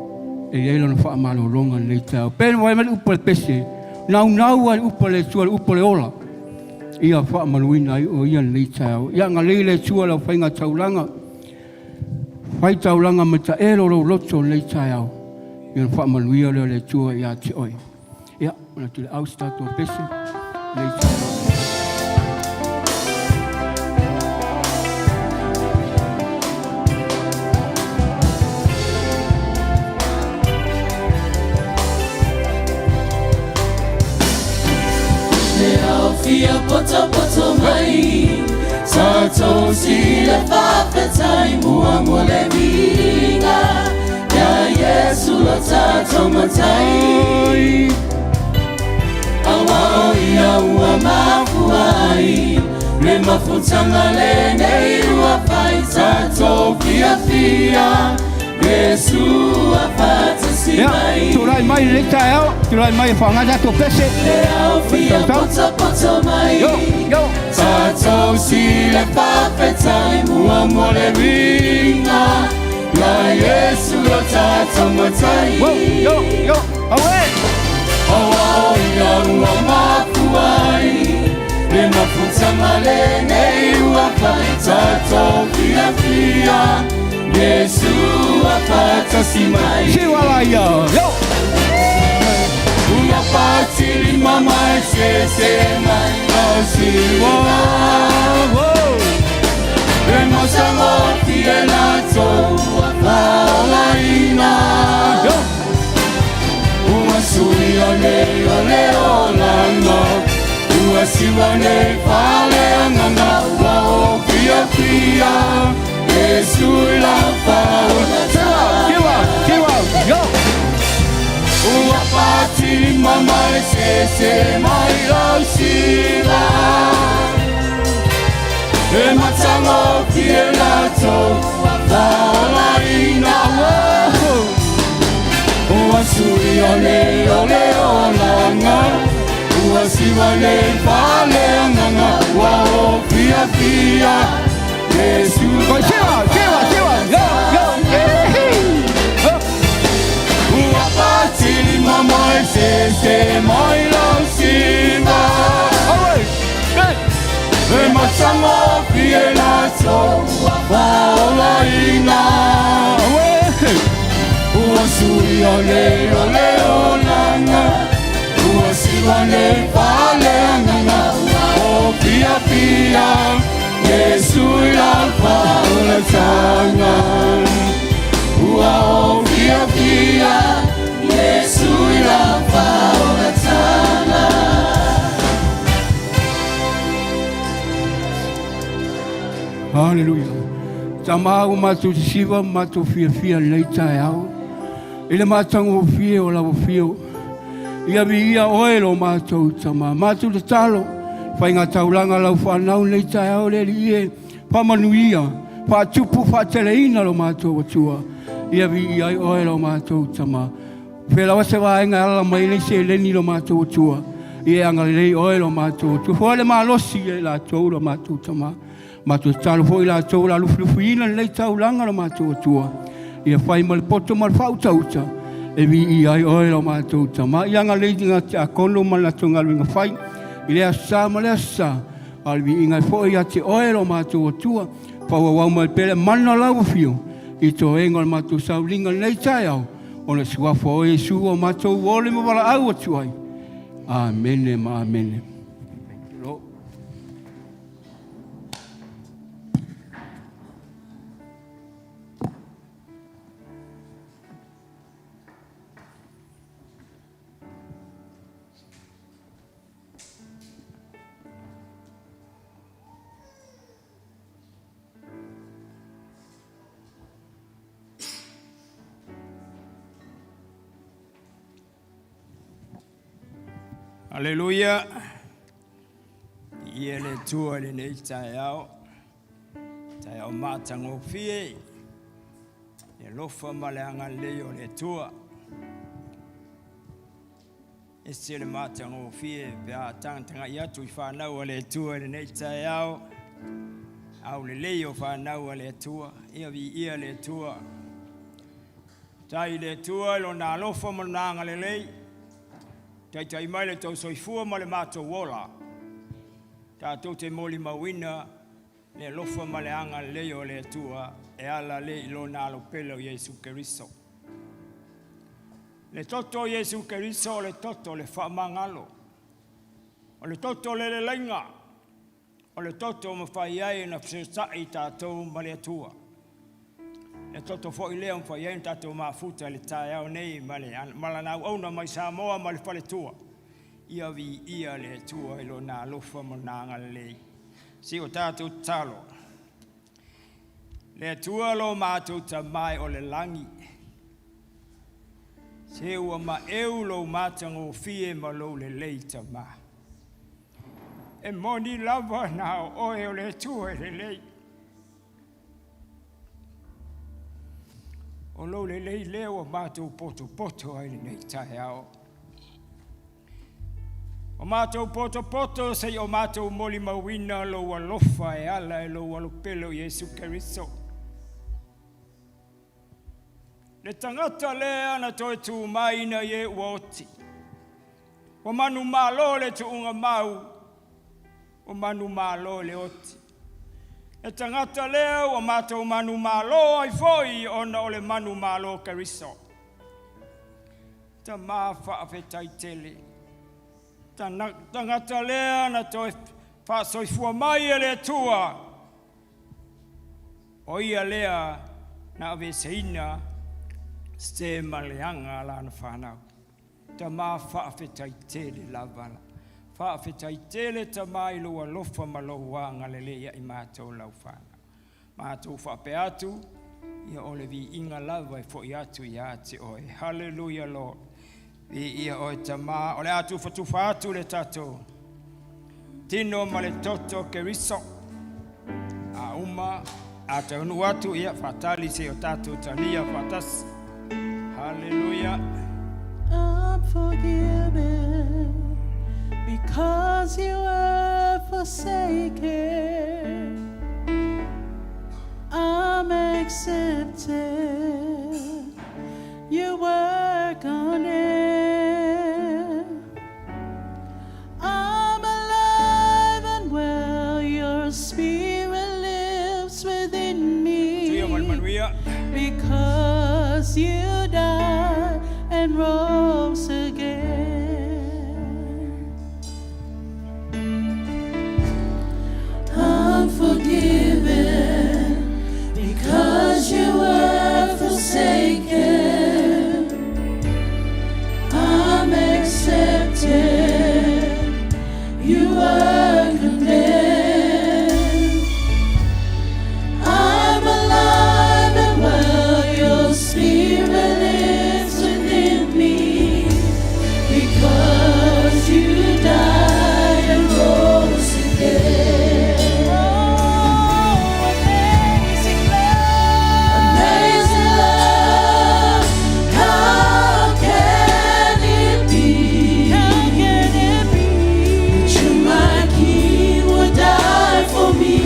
e leila na wha malolonga nei tau. Pēna wai le upo le pese, nau ai upo le tua, le upo le ola. Ia wha maluina ai o ia nei tau. Ia ngā leile tua lau whainga taulanga. Whai taulanga me ta ero lo loto nei tai au. Ia wha manuia le tua ia te oi. Ia, mana tule au statu o pese, nei tai au. Fia poto mai, tatou si le whawhetai mua mo le vinga. Ia Yesu lo tatou matai. Awa o ia ua mafuai, le mafutanga le nei ua whai tatou fia. Yesu a whata si mai. Turai mai le tai au, turai mai whangata to pese. Le au fia poto mai. Yo. Tatou si le whawhetai mua mo le ringa. Ia Yesu lo tatou matai. Yo, awe. Awa o ia ua mafuai, le mafutanga le nei ua whai tatou fia. Yesu a whata si mai. Siwala ia, yo. Ua pātiri mama e se mai au siwa. E mosango ki e natou paola ina. Ua sui o le olanga, ua siwa nei whale anganga. Ua o fia, Yesu la paola Kiwa, yo. Ua pātiri mama e se mai au siwa. E matango ki e natou paola ina. Ua sui o le olanga, ua siwa nei whale anganga. Ua o fia, Yesu Kiwa, yo. Ua pātiri mama e se mai lau siwa. Alright, good. E le matango fie la so Paola ina Ua sui ole ole olanga Ua siwane pale anganga O pia pia Yesu la paola tanga Ua o pia pia Yesu la paola tanga Hallelujah. Tamau matu siva matu fia leita yao. Ile matango fia o la fio. Ia via oelo matu tama matu de talo. Fainga taulanga la fanau leita yao le ie. Pamanuia. Pa tupu fa teleina lo matu tua. Ia via oelo matu tama. Pela wase vaenga ala mai le se leni lo matu tua. Ia anga le oelo matu. Tu fole malosi la tua matu tama. Matu talo foi la tua la lufuina le taulanga lo matu tua. Ia fai mal poto mal fauta uta. E vi ai oi lo matu tama. Ia nga le dinga ta kono mal la tunga luinga fai. Ile asa mal asa. Al vi inga foi ati oi lo matu tua. Pa wa mal pele manna la fio. I to engol matu saulinga le taiao. Ona sua foi su o matu wole mo bala au tuai. Amen, amen. Hallelujah. Ia le tua le nei taiao. Taiao matango fie. E lofa maleanga leo le tua. E se le matango fie pe a tanga ia tu whanau le tua le nei taiao. Au le leo whanau le tua. Ia vi ia le tua. Tai le tua lo na lofa mananga le lei. Tai mai le tau soifua ma le mato wola. Tātou te moli mawina, le lofa ma le anga leo le tua, e ala le ilo nā lo pelo Yesu Keriso. Le toto Yesu Keriso, le toto le whamangalo. O le toto le lenga. O le toto mawhai ai na whai tātou ma le tua. Le toto fo i leo mwhai ai tātou mafuta le tae au nei ma le malanau auna mai Samoa ma le whale tua. Ia vi ia le tua ilo nā lofa mo nanga lei. Si o tātou talo. Le tua lo mātou ta mai o le langi. Se ua ma eu lo mātango fie ma lo le lei ta ma. E moni lava nā o oe o le tua le lei. O lo le lei leo o mātou poto ai le nei tae ao. O mātou poto sei o mātou moli mawina lo walofa e ala e lo walopelo Yesu Keriso. Le tangata lea na toi tu maina ye uoti. O manu malo le tu unga mau. O manu malo le oti. E tangata leo o mātou manu malo ai foi ona o le manu malo Keriso. Ta māwha awhetai tele. Tangata lea na toi whasoifua mai e le tua. O ia lea na awe seina ste maleanga la na whanau. Ta māwha awhetai tele lavala. Whaafetai tele ta mai loa lofa maloa ngalelea i mātou lau whana. Mātou whape atu, ia ole vi inga lawa i fo i atu i ate oe. Hallelujah, Lord. Vi ia oe ta mā, ole atu whatuwha atu le tatou. Tino ma le toto Keriso. A uma, a te unu atu ia whatali se o tatou talia whatas. Hallelujah. I'm forgiven. Because you were forsaken, I'm accepted. You work on it. I'm alive and well. You're you died and rose again. I'm forgiven because you were forsaken. I'm accepted, you were condemned. I'm alive and well, your spirit lives within me, because you died and rose again. Oh, amazing love, amazing love. How can it be? How can it be that you, my King, would die for me?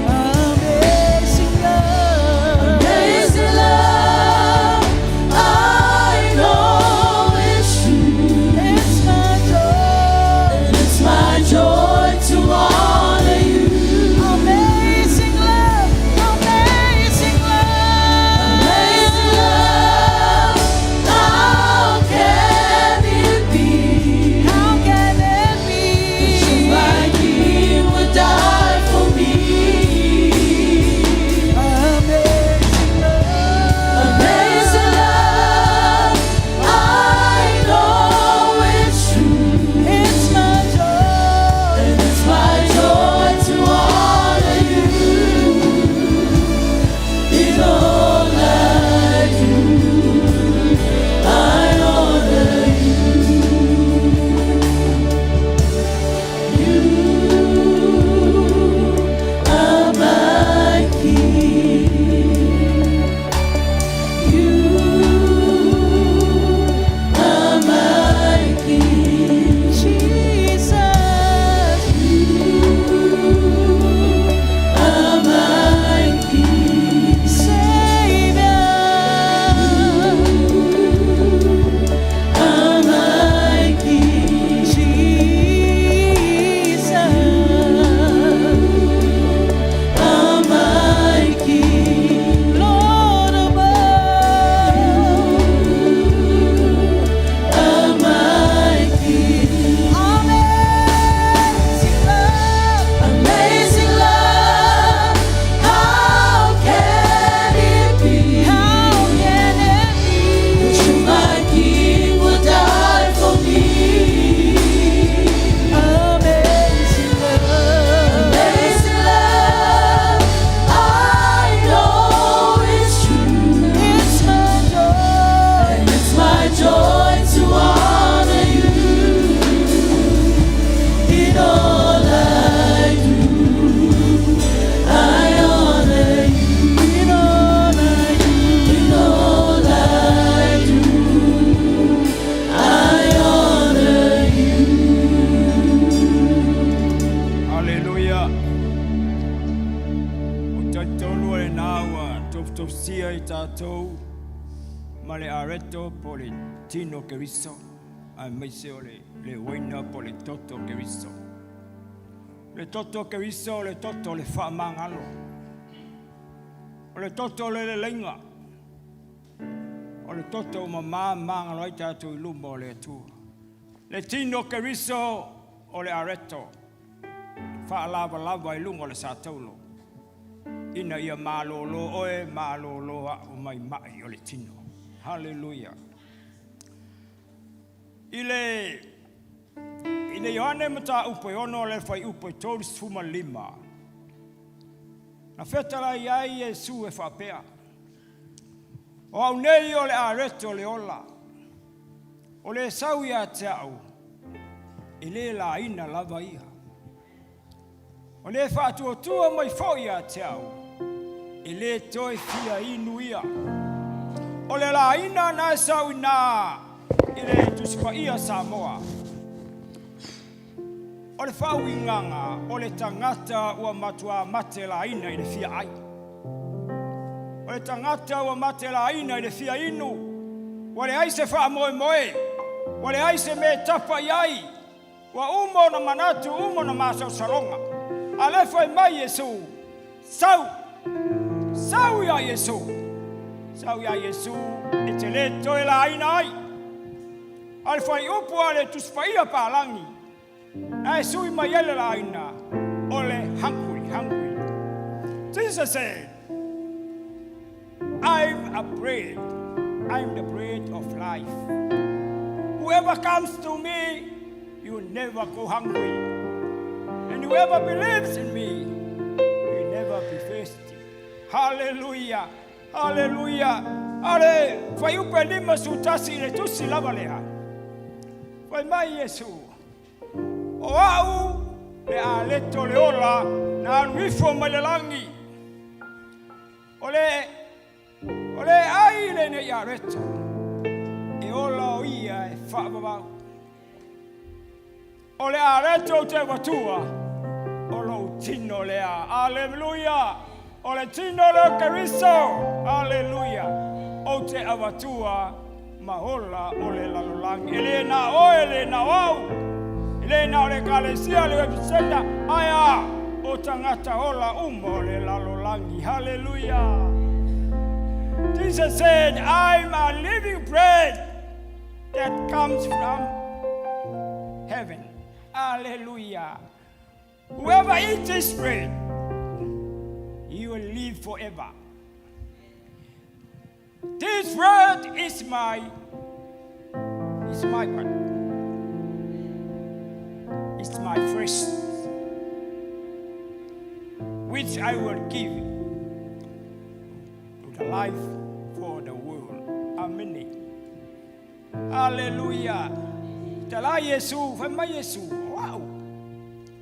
Amazing love, amazing love. I know it's true. It's my joy, it's my joy to honor you. Amazing love, amazing love, amazing love. How can it be? How can it be that you, my King, would die for me? Amazing love, amazing love. I know it's true. It's my joy, and it's my joy to honor you in all I do. I honor you. You are my King. You are my King, Jesus. You are my King, Savior. Are my King, Jesus. Are my King, Lord above. Are my King. Amazing love, amazing love. How can it be? How can it be that you, my King, would die for me? Amazing love, amazing love. I know it's true. It's my joy, and it's my joy to honor you in all I do. I honor you in all I do. In all I do, I honor you. Hallelujah. O taitolu e nāua, tōptop sia i tātou, ma le areto po le tino keriso, a meise o le waina po le toto keriso. Le toto keriso, le toto le whaamangalo. O le toto le lenga. O le toto ma mangalo ai tātou i luma o le atua. Le tino keriso o le areto. Whaalava i lunga o le sātaulo. Ina ia mālolo oe, mālolo a o mai o le tino. Hallelujah. I le Ioane mata upe ono le fai upe tolu sfuma lima. Na fetala iai Yesu e whapea. O au nei o le areto le ola. O le sau ia te au. I le la ina lava ia. O le whātua tua mai fōi ia te au. I le toi fia inu ia. O le la ina na sau ina. I le tuspa ia Samoa. O le whauinganga, o le tangata ua matua mate la ina i le fia ai. O le tangata ua mate la ina i le fia inu. Wa le aise wha moe moe. Wa le aise me tapa iai. Wa umo na manatu, umo na masau salonga. A le fai mai Yesu. Sau ia Yesu. Sau ia Yesu e te le toe la aina ai. Al fai upu ale tus faia palangi. Na e sui mai ele la aina. Ole hungry. Jesus said, I'm a bread. I'm the bread of life. Whoever comes to me, you will never go hungry. And whoever believes in me, will never be thirsty. Hallelujah. Hallelujah. Ale, fai upe lima sutasi le tusi lava leha. Fai mai Yesu. O au le a leto le ola na anuifo malelangi. Ole ai le ne ia reto. E ola o ia e whaababau. Ole a reto te watua. Olo tino lea. Hallelujah. Ole tino leo keriso. Hallelujah. O te awatua mahola ole lalolangi. Ele na wau. Ele na ole kalesia le webisenda. Aya. O tangata ola ole lalolangi. Hallelujah. Jesus said, I'm a living bread that comes from heaven. Hallelujah. Whoever eats this bread, he will live forever. This bread is my what? It's my flesh, which I will give to the life for the world. Amen. Hallelujah. Tala Yesu, fama Yesu. Wow.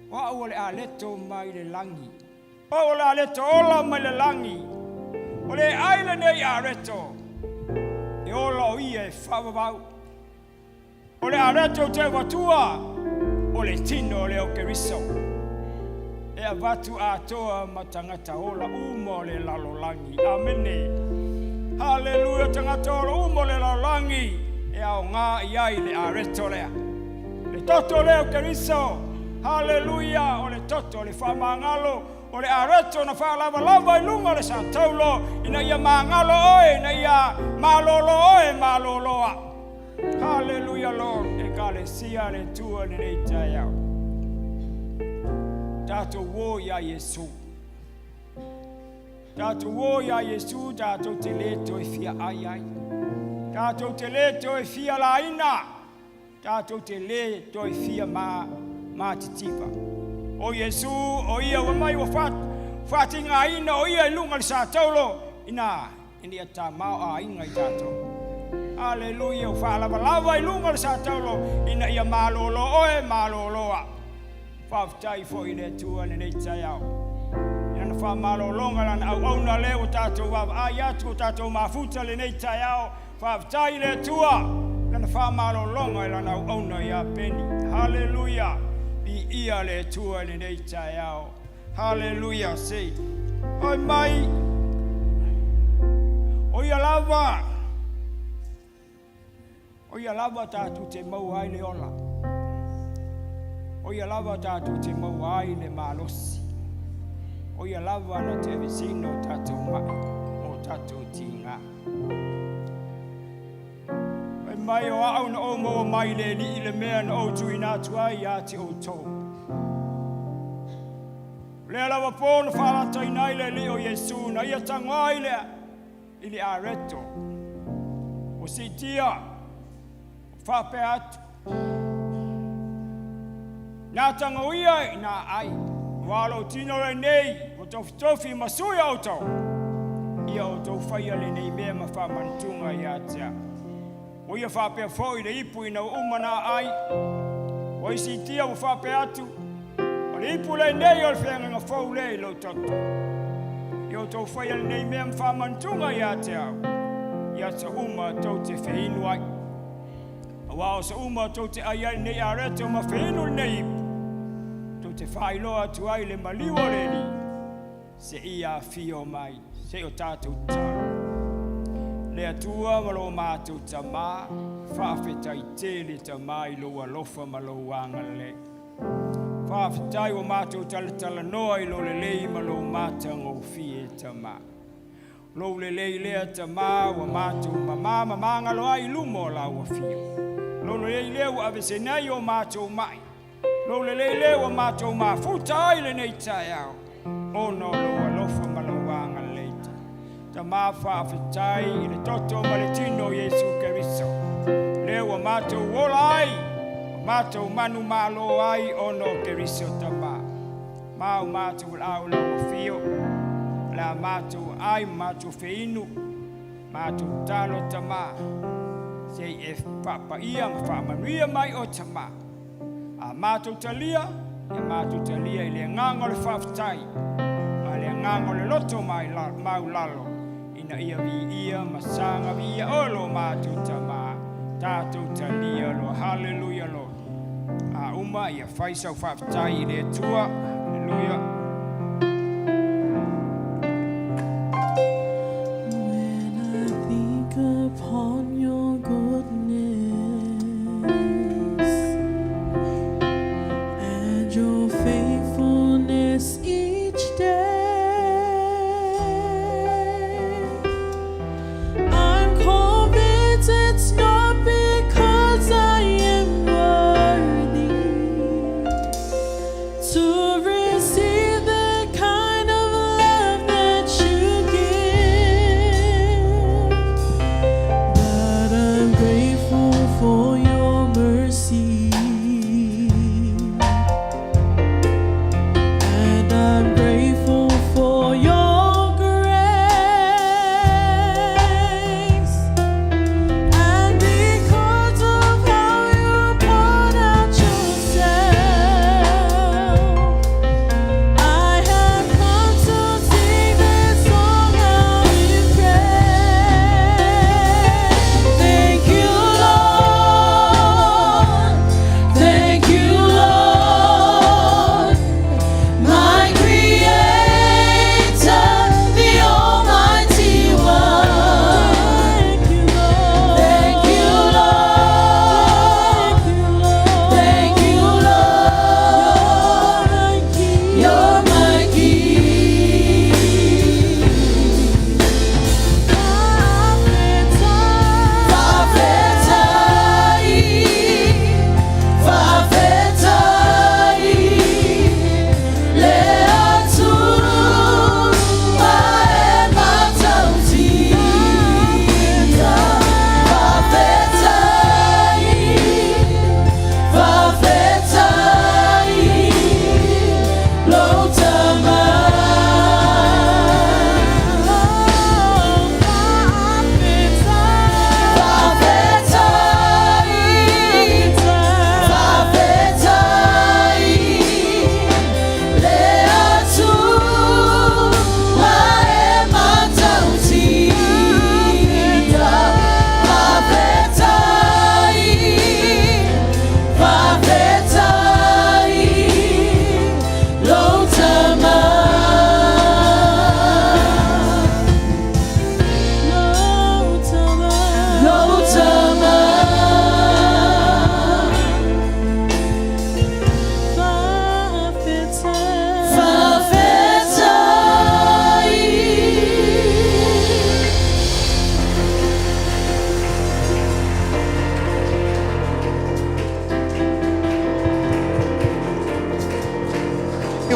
Wow, ole aleto mai le langi. Ole aleto ola mai le langi. Ole aile ne areto. E ola ia e whababau. Ole areto te watua. Ole tino le o keriso. E avatu atoa matangata ola umo le lalolangi. Amene. Hallelujah, tangata ola umo le lalolangi. E au ngā iai le areto lea. Le toto le o keriso. Hallelujah, o le toto le whamangalo. O le areto na whalava I lunga le sa taulo. Ina ia mangalo oe, ina ia malolo oe maloloa. Hallelujah, Lord. E ka le sia le tua ni nei tai au. Tato wo ya Yesu. Tato wo ya Yesu, tato te leto e fia ai. Tato te leto e fia la ina. Tato te leto e fia ma titipa. O Yesu, o ia wa mai wa fati ngā ina, o ia ilunga li sa taulo. Ina ia tā mau a inga I tato. Hallelujah, o whaalava ilunga li sa taulo. Ina ia malolo oe maloloa. Whaftai fo I le tua ni nei tai au. Ina wha malolonga lana au auna leo tato wawa ai atu tato mafuta le nei tai au. Whaftai le tua. Lana wha malolonga lana au auna ia peni. Hallelujah. I ia le tua ni nei tai au. Hallelujah, say. Oi mai. O ia lava. O ia lava tātu te mau ai le ola. O ia lava tātu te mau ai le malosi. O ia lava na te visino tātu mai. O tātu tinga. Oi mai o au na o mo mai le li le mea na o tuina tuai a te o tō. Le lava pōna whalatai nai le li o Yesu na ia tangoai lea I le areto. O si tia, whape atu. Nā tangoia I nā ai, walo tino le nei, o tofi masui au tau. Ia o tau whaia le nei mea ma whamantunga I atea. O ia whape fōi le ipu I na umana ai. O I si tia o whape atu. Le ipu le nei o le whenga ngā whau le lo toto. I o tau whaia le nei mea mwhamantunga I te au. I ata uma tau te wheinu ai. A wao sa uma tau te ai ai nei arete o ma wheinu le nei ipu. Tau te whailoa tu ai le maliwa le ni. Se ia fio mai. Se o tātou tāra. Le atua malo mātou ta mā. Whawhetai tēle ta mai loa lofa malo wanga le. Whawhetai o mātou tala noa I lo le lei malo mātang o fie ta mā. Lo le lea te ma wa mātou mama mangalo ai lumo la wa fio. Lo le lea wa ave se nai o mātou mai. Lo le lea wa mātou ma futa ai le nei tai au. O no lo alofa malawanga leita. Ta ma whaafetai I le toto ma le tino Yesu Keriso. Le wa mātou wola ai. Mātou manu malo ai o no Keriso ta ma. Mau mātou au la wa fio. La mātou ai mātou feinu. Mātou talo ta ma. Sei e papa ia ma whaamanuia mai o ta ma. A mātou talia, e mātou talia I le ngango le whaftai. A le ngango le loto mai mau lalo. Ina ia vi ia, masanga vi ia, olo mātou ta ma. Tātou talia lo, hallelujah lo. A uma ia whaisau whaftai I le tua, hallelujah. Upon your goodness and your faithfulness each day, I'm convinced it's not because I am worthy to receive the kind of love that you give. I'm grateful for your mercy, and I'm grateful for your grace, and because of how you poured out yourself, I have come to sing this song out in praise. Thank you, Lord. Thank you, Lord. My Creator, the Almighty One. Thank you, Lord. Thank you, Lord. You're my King.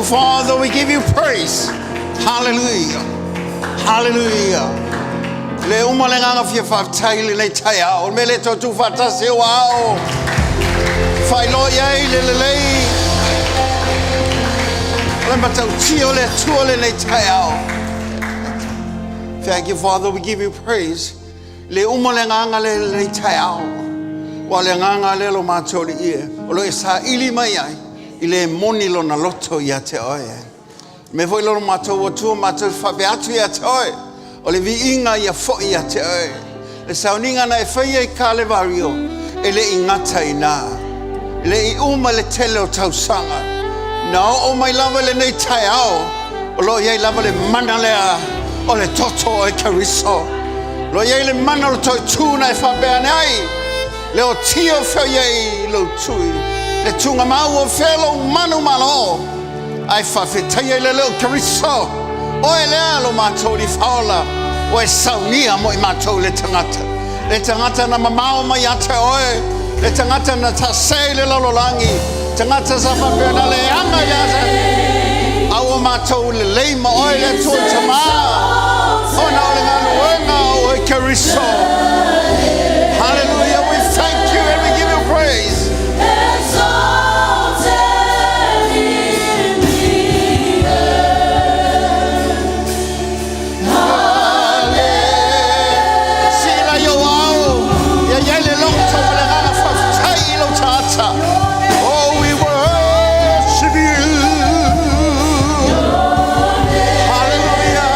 Father, we give you praise. Hallelujah. Hallelujah. Le umalenganga fia faftai le taya o mele to tu fatase wao. Fai lo ye le. Le matau tio le tuole le taya. Thank you, Father, we give you praise. Le umalenganga le taya. Wa le nganga le lo matoli ie. O lo sa ili mai ai. Ile moni lo na loto ya te oe. Me foi lo mato o tu mato fa beatu ya te oe. O le vi inga ya fo ya te oe. Le Sauniga na e fai e kale vario. Ele ingata ina. Ele I uma le tele o tausanga. Na o mai lava le nei tai ao. O lo ye lava le mana lea. O le toto o e kariso. Lo ye le mana lo toi tuna e fa beane ai. Le o tio fe ye lo tui. Le tunga mau o felo manu malo. Ai fa fe taie le leo kariso. O e lea lo mato di faola. O e Sauniga mo I mātou le tangata. Le tangata na mamao mai ate oe. Le tangata na tasei le lololangi. Tangata sa whapena le anga yata. Awa mātou le leima oe le tō tama. O na ole ngā luenga o e keriso. Hallelujah, we thank you and we give you praise. Oh, we worship you. Hallelujah.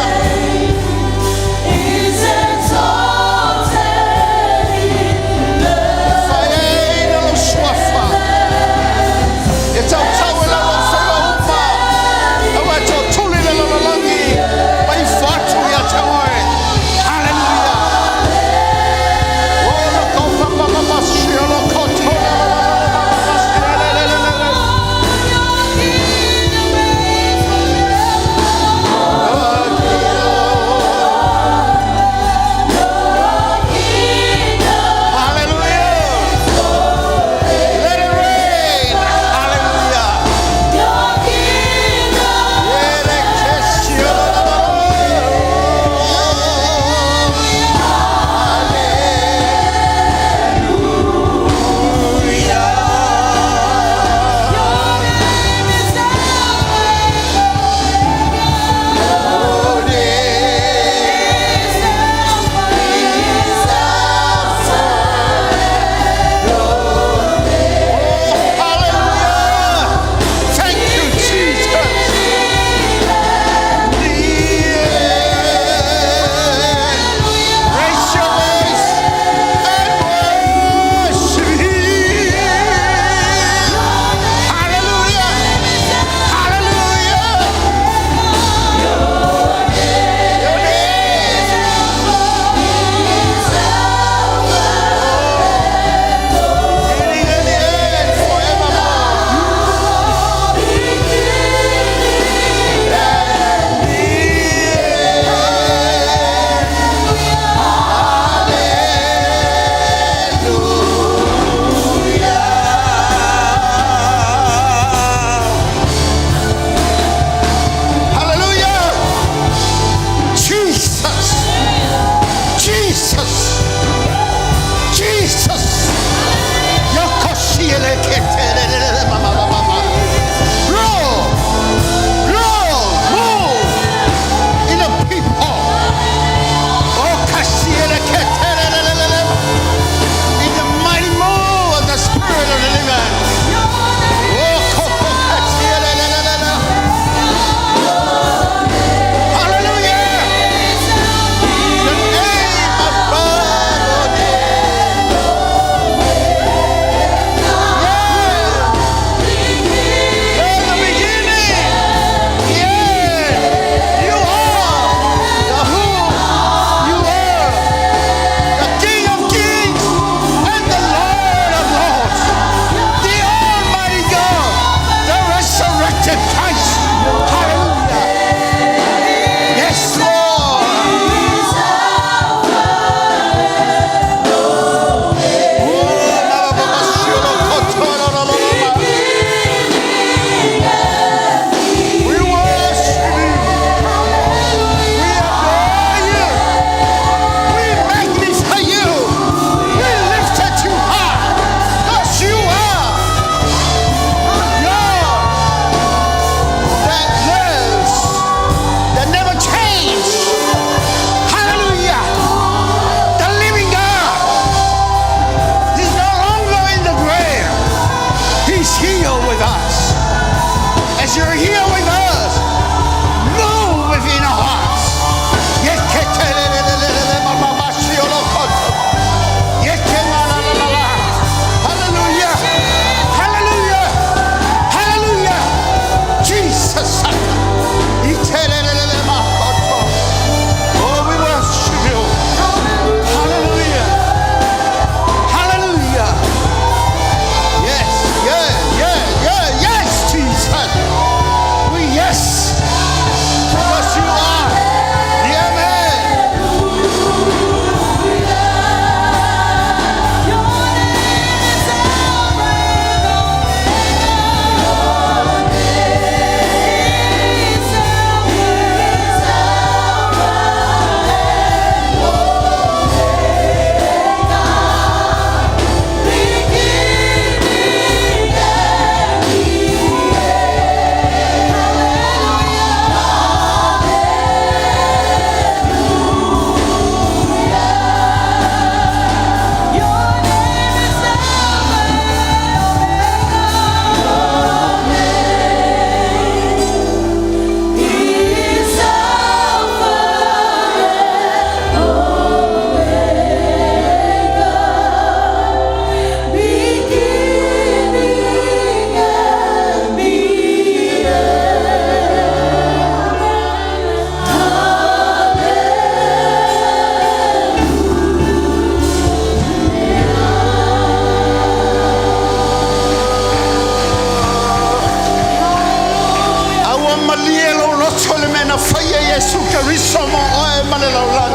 le mena whaia Yesu Kariso mo oe malelaulang.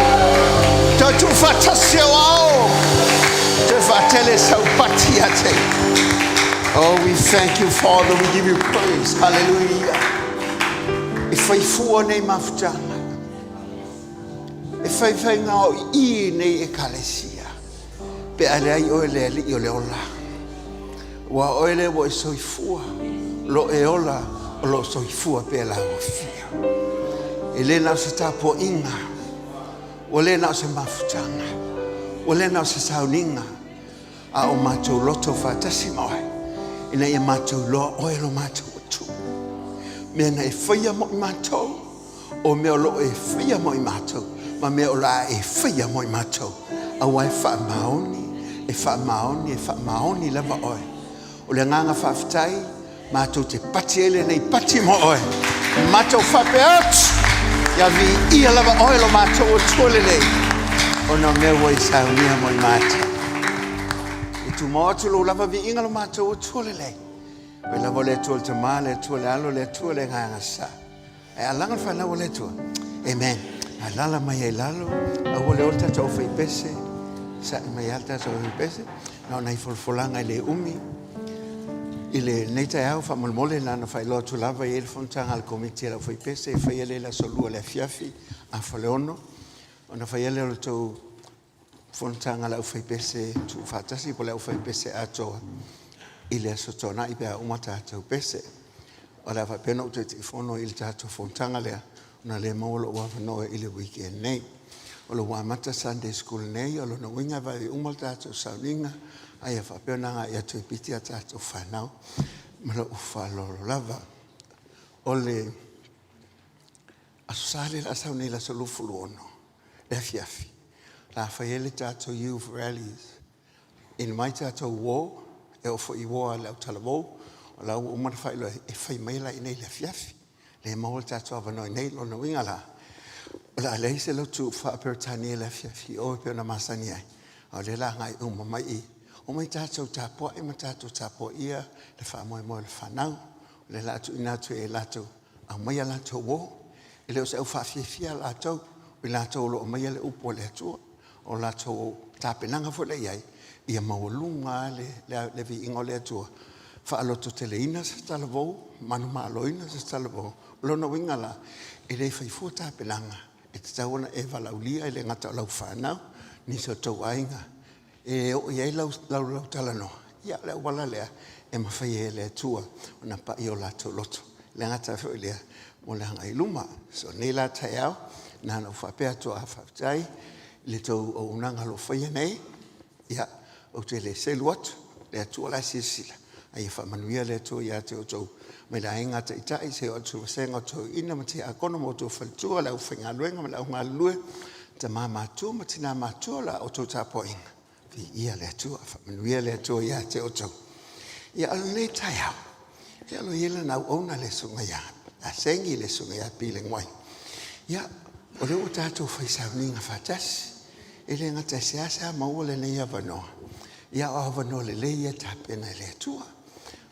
Te tu whatasi o ao. Te whatele sau pati ate. Oh, we thank you, Father. We give you praise. Hallelujah. E whaifua nei mafutanga. E whaifai ngao I nei e kalesia. Pe alei oe le ali o le ola. Wa oe le wo e soifua. Lo e ola o lo soifua pe la o fia. E le nao se tapo inga. O le nao se mafutanga. O le nao se Sauniga. A o mātou loto whatasi moe. Ina ia mātou loa oe lo mātou atu. Mea na e whaia mo I mātou. O mea lo e whaia mo I mātou. Ma mea o la e whaia mo I mātou. A wai wha maoni. E wha maoni. E wha maoni lava oe. O le nganga whawhitai. Mātou te pati ele nei pati mo oe. Mātou whape atu. Ia vi ia lava oe lo mātou o tuolele. O na mea wai Sauniga mo I mātou. Tu mo atu lo lava vi inga lo mātou o tuolele. We lava le tuol te maa, le tuol alo, le tuol e nganga sa. E alanga whanau o le tuol. Amen. A lala mai e lalo. A wole o tata o whai pese. Sa mai alta o whai pese. Nau nei folfolanga I le umi. I le neita au wha molmole nana whai loa tu lava I le fontanga al komiti la whai pese. E whai ele la solua le fiafi. A whale ono. Ona whai ele o tau fontanga la ufai pese tu fatasi po la ufai pese atoa ile asotona I pea umata tau pese o la fa pena utu te fono il tato fontanga lea na le maolo wa no ile weekend nei o lo wa mata Sunday school nei o lo no winga vai umata tato Sauniga ai fa pena nga ia tu piti tato fanau malo ufa lo lava o le asale la Sauniga solo fuluono le fiafi la whaiele tātou youth rallies. In mai tātou wō, e o whai wō a lau tala wō, o lau umara whailo e whai maila I nei le fiafi. Le maua tātou awanoi nei lona winga la. O la lei se Lotu whaaperitani e le fiafi, o e peo na masani ai. O le la ngai uma mai I. O mai tātou tāpua, e ma tātou tāpua ia, le whaamoe moe le whanau. O le lātou inatu e lātou, au mai a lātou wō. E leo se au whaafiafia lātou, o lātou lo o mai a le upo le atua. O lātou tāpenanga fwole iai, ia maulunga le vi ingo le atua. Whaaloto teleina sa talavou, manu maaloina sa talavou. Lona winga la, e rei whaifua tāpenanga. E te tawana e walaulia, e le ngata lau whanau, ni sa tau ainga. E o iai lau talano. Ia leo wala lea, e mawhai e le atua, o na pa I o lātou loto. Le ngata fwoi lea, mo le hanga I luma. So ne la tai au, nana whapea toa hawhautai, le tau o unanga lo whaia nei, ia, o te le selu atu, le atua la sisila. Ai whamanuia le atua ia te o tau, me la inga te itai, se o atu wasenga o tau ina, ma te akono mo tau whalitua, la uwha ngā luenga, ma la unga lue, te mā mātua, ma tina mātua la o tau tāpo inga. Vi ia le atua, whamanuia le atua ia te o tau. Ia alo le tai au, ia alo iela nau ona le sunga ia, a sengi le sunga ia pile ngwai. Ia, o le o tātou whai Sauniga whatasi, e le ngata se asa maua le nei avanoa. Ia o avanoa le leia tāpena le atua.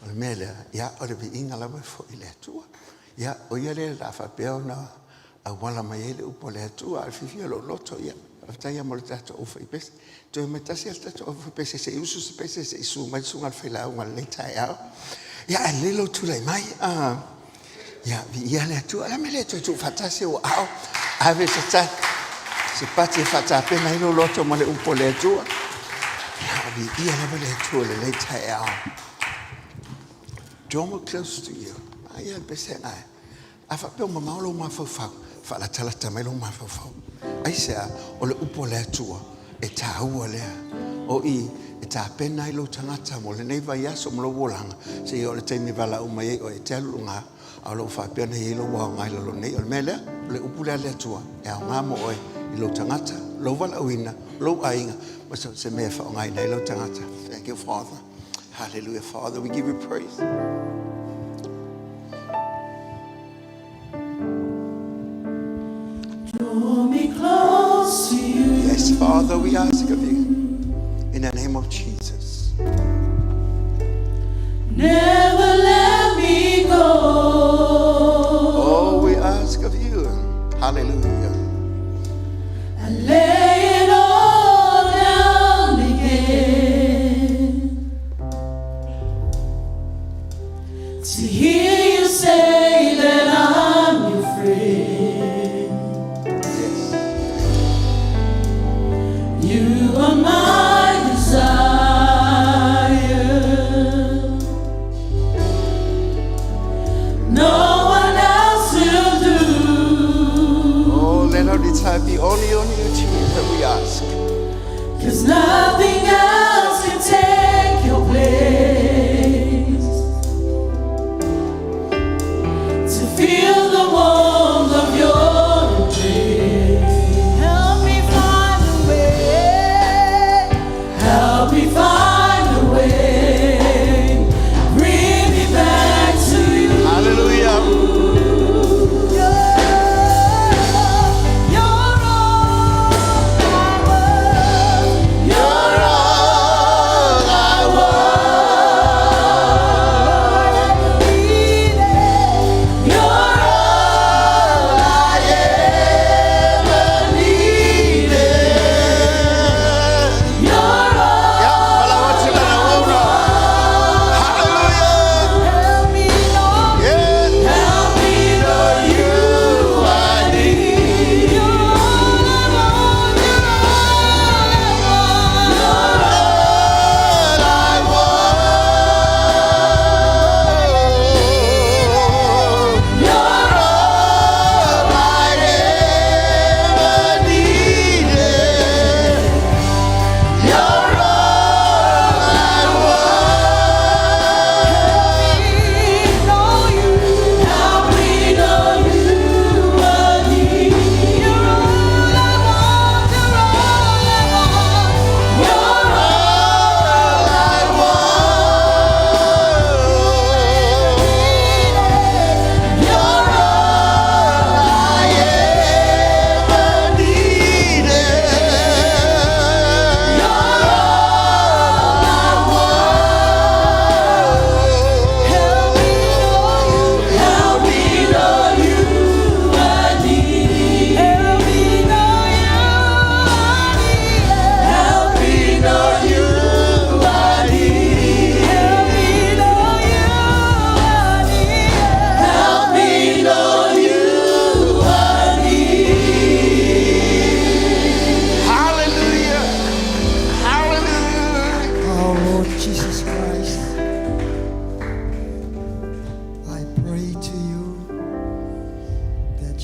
O le mea lea, ia o le vi inga lawa fo I le atua. Ia o ia le la whapea na a wala mai ele upo le atua, al fifia lo loto ia. Aftaia mo le tātou o whai pese. Toi me tasi al tātou o whai pese, se iusu se pese, se isu mai sunga al whaila unga le tai au. Ia a lelo tulai mai, ia vi ia le atua, la me le tu fatasi o au. Ave se tai. Se pati e whatapena I lo loto ma le upo le atua. Ia ia lava le atua le tai au. Draw more close to you. Ia pese ngai. A whapeo ma maolo ma whawhau. Whala talata mai lo ma whawhau. Ai sea o le upo le atua e tā ua lea. O I e tā pena I lo tangata mo le nei vai aso mo lo wolanga. Se I o le teimi wala umai o e te alunga. A lo whapeo nei I lo wao ngai lo nei. O le mea lea, le upo le atua. E au ngā mo oe. I lo tangata, lo wala uina, lo ainga. Maso se mea wha ngai nei lo tangata. Thank you, Father. Hallelujah, Father. We give you praise. Draw me close to you. Yes, Father, we ask of you. In the name of Jesus. Never let me go. Oh, we ask of you.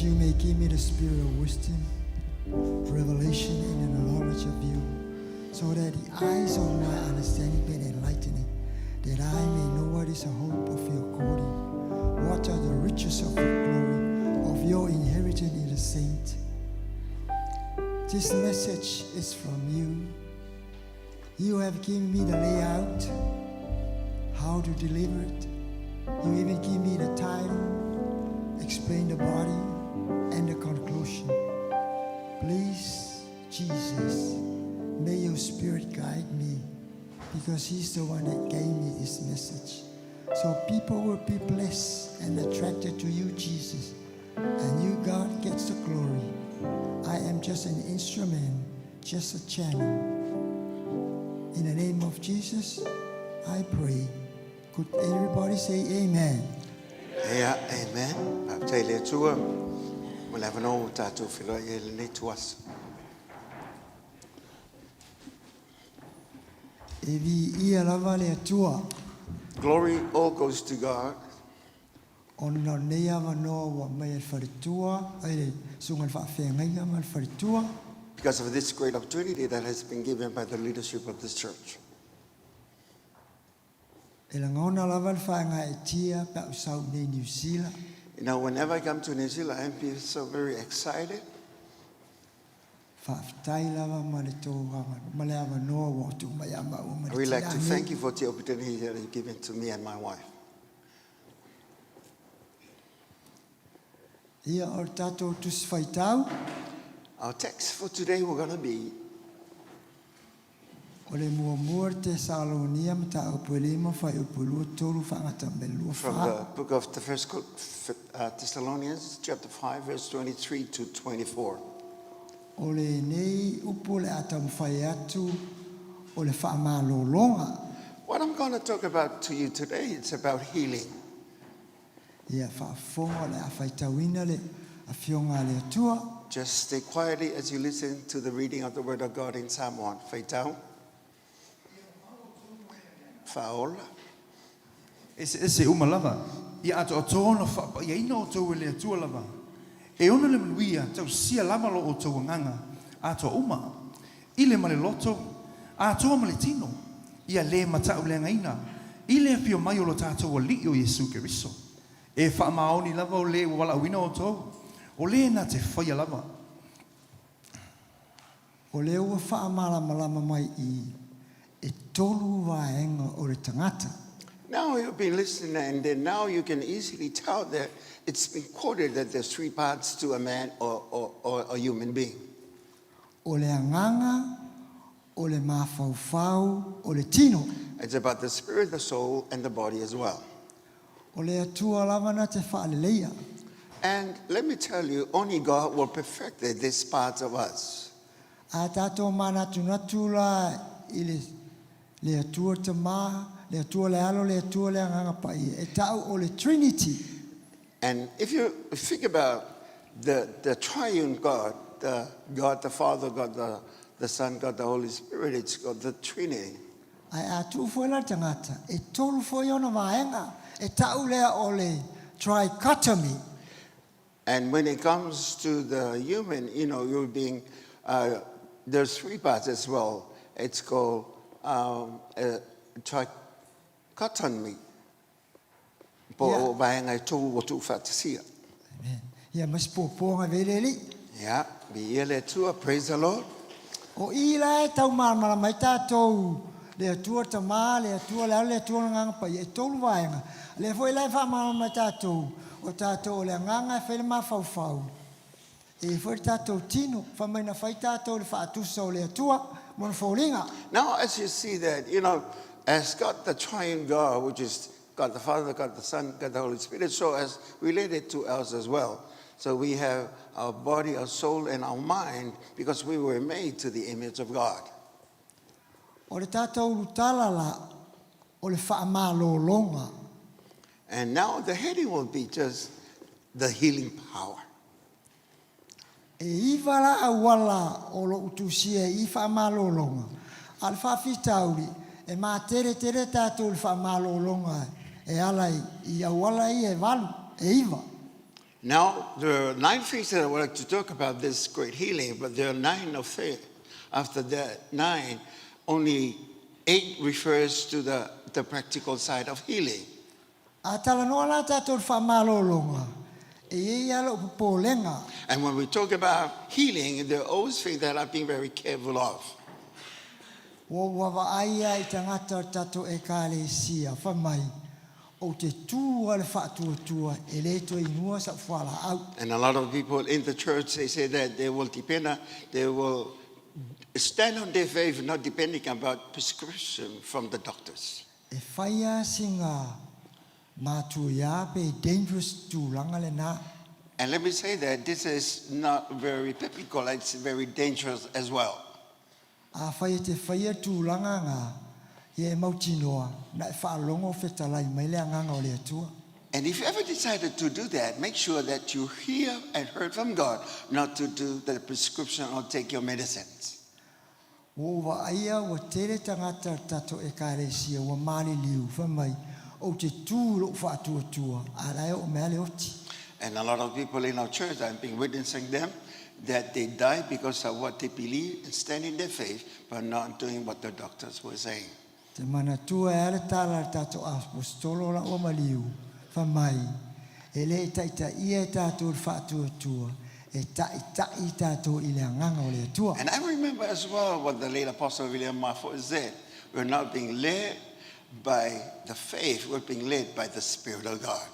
you may give me the spirit of wisdom, revelation, and the knowledge of you, so that the eyes of my understanding be enlightened, that I may know what is the hope of your calling, what are the riches of your glory, of your inheritance in the saint. This message is from you. You have given me the layout, how to deliver it. You even give me the title, explain the body, and the conclusion. Please, Jesus, may your spirit guide me, because he's the one that gave me this message. So people will be blessed and attracted to you, Jesus, and you, God, gets the glory. I am just an instrument, just a channel. In the name of Jesus, I pray. Could everybody say amen? Yeah, amen. Baptay le tua. Malavano tatu filo le tuas. Evi ia lava le tua. Glory all goes to God. Ona nea vanoa wa mai al faritua, ai sungal fa fenga mal faritua. Because of this great opportunity that has been given by the leadership of this church. E langona lava fa nga etia pa usau ne New Zealand. You know, whenever I come to New Zealand, I feel so very excited. Fa tai lava male to male vanoa wa tu mai ama o I would like to thank you for the opportunity that you've given to me and my wife. Ia o tato tus faitau. Our text for today we're going to be Ole mua mua te Salonia mta upulima fa upulu tolu fa ngatambelu from fa. the book of the First Thessalonians, chapter 5, verse 23 to 24. Ole nei upule atam fayatu ole fa malolonga. What I'm going to talk about to you today, it's about healing. Ia fa fonga le afaitawina le afionga le tua. Just stay quietly as you listen to the reading of the Word of God in Psalm 1. Faitau. Faola. Ese umalava. Ia ato atono fa ia ina o tau le atua lava. E ona le manuia tau sia lama lo o tau nganga. Ato uma. Ile male loto. Ato male tino. Ia le matau le ngaina. Ile pio mai o lo tato o li o Yesu Keriso. E fa maoni lava o le wala wina o tau. O le na te whaia lava. O le ua wha malama mai I e tolu waenga o le tangata. Now you've been listening, and then now you can easily tell that it's been quoted that there's three parts to a man or a human being. O le anganga, o le mawhauwhau, o le tino. It's about the spirit, the soul, and the body as well. O le atua lavana te whaaleleia. And let me tell you, only God will perfect this part of us. A tato mana tunatu la I le atua te maha, le atua le alo, le atua le anganga pai. E tau o le Trinity. And if you think about the triune God, the God the Father, God the Son, God the Holy Spirit, it's called the Trinity. Ai a tu foi la tangata. E tolu foi ona vaenga. E tau lea o le trichotomy. And when it comes to the human, you know, you're being, there's three parts as well. It's called trichotomy. Amen. Ia mas poponga veleli. Yeah, be ele tua, praise the Lord. O ila e tau marmara mai tātou le atua tama, le atua nganga pai. E tolu vaenga. Le foi lai wha marmara mai tātou. O tātou le nganga e whele mawhauwhau. E foi tātou tino. Whamaina whai tātou le whaatusa o le atua. Mona whaulinga. Now, as you see that, you know, as God the triune God, which is God the Father, God the Son, God the Holy Spirit, so as related to us as well. So we have our body, our soul, and our mind, because we were made to the image of God. O le tātou lutalala o le whaamalolonga. And now the heading will be just the healing power. E iwala awala o lo utusia I whaamalolonga. Al whawhitauri e mā tere tātou le whaamalolonga e alai I awala I e walu e iwa. Now, there are 9 things that I would like to talk about this great healing, but there are 9 of them. After that 9, only 8 refers to the practical side of healing. And when we talk about healing, there are always things that I've been very careful of. O te tū ale whātua e le toi inua sa whala au. And a lot of people in the church, they say that they will stand on their faith, not depending about prescription from the doctors. E whaia singa mātua ia pe dangerous tūlanga le nā. And let me say that this is not very biblical, it's very dangerous as well. A whaia te whaia tūlanga ngā. And if you ever decided to do that, make sure that you hear and heard from God, not to do the prescription or take your medicines. And a lot of people in our church, I've been witnessing them, that they die because of what they believe and stand in their faith, but not doing what the doctors were saying. Te mana tua e ale tala tato apostolo la o maliu, whamai, e le taita ia tato whātua tua, e tai tato i le anganga o le tua. And I remember as well what the late Apostle William Marford said, we're not being led by the faith, we're being led by the Spirit of God.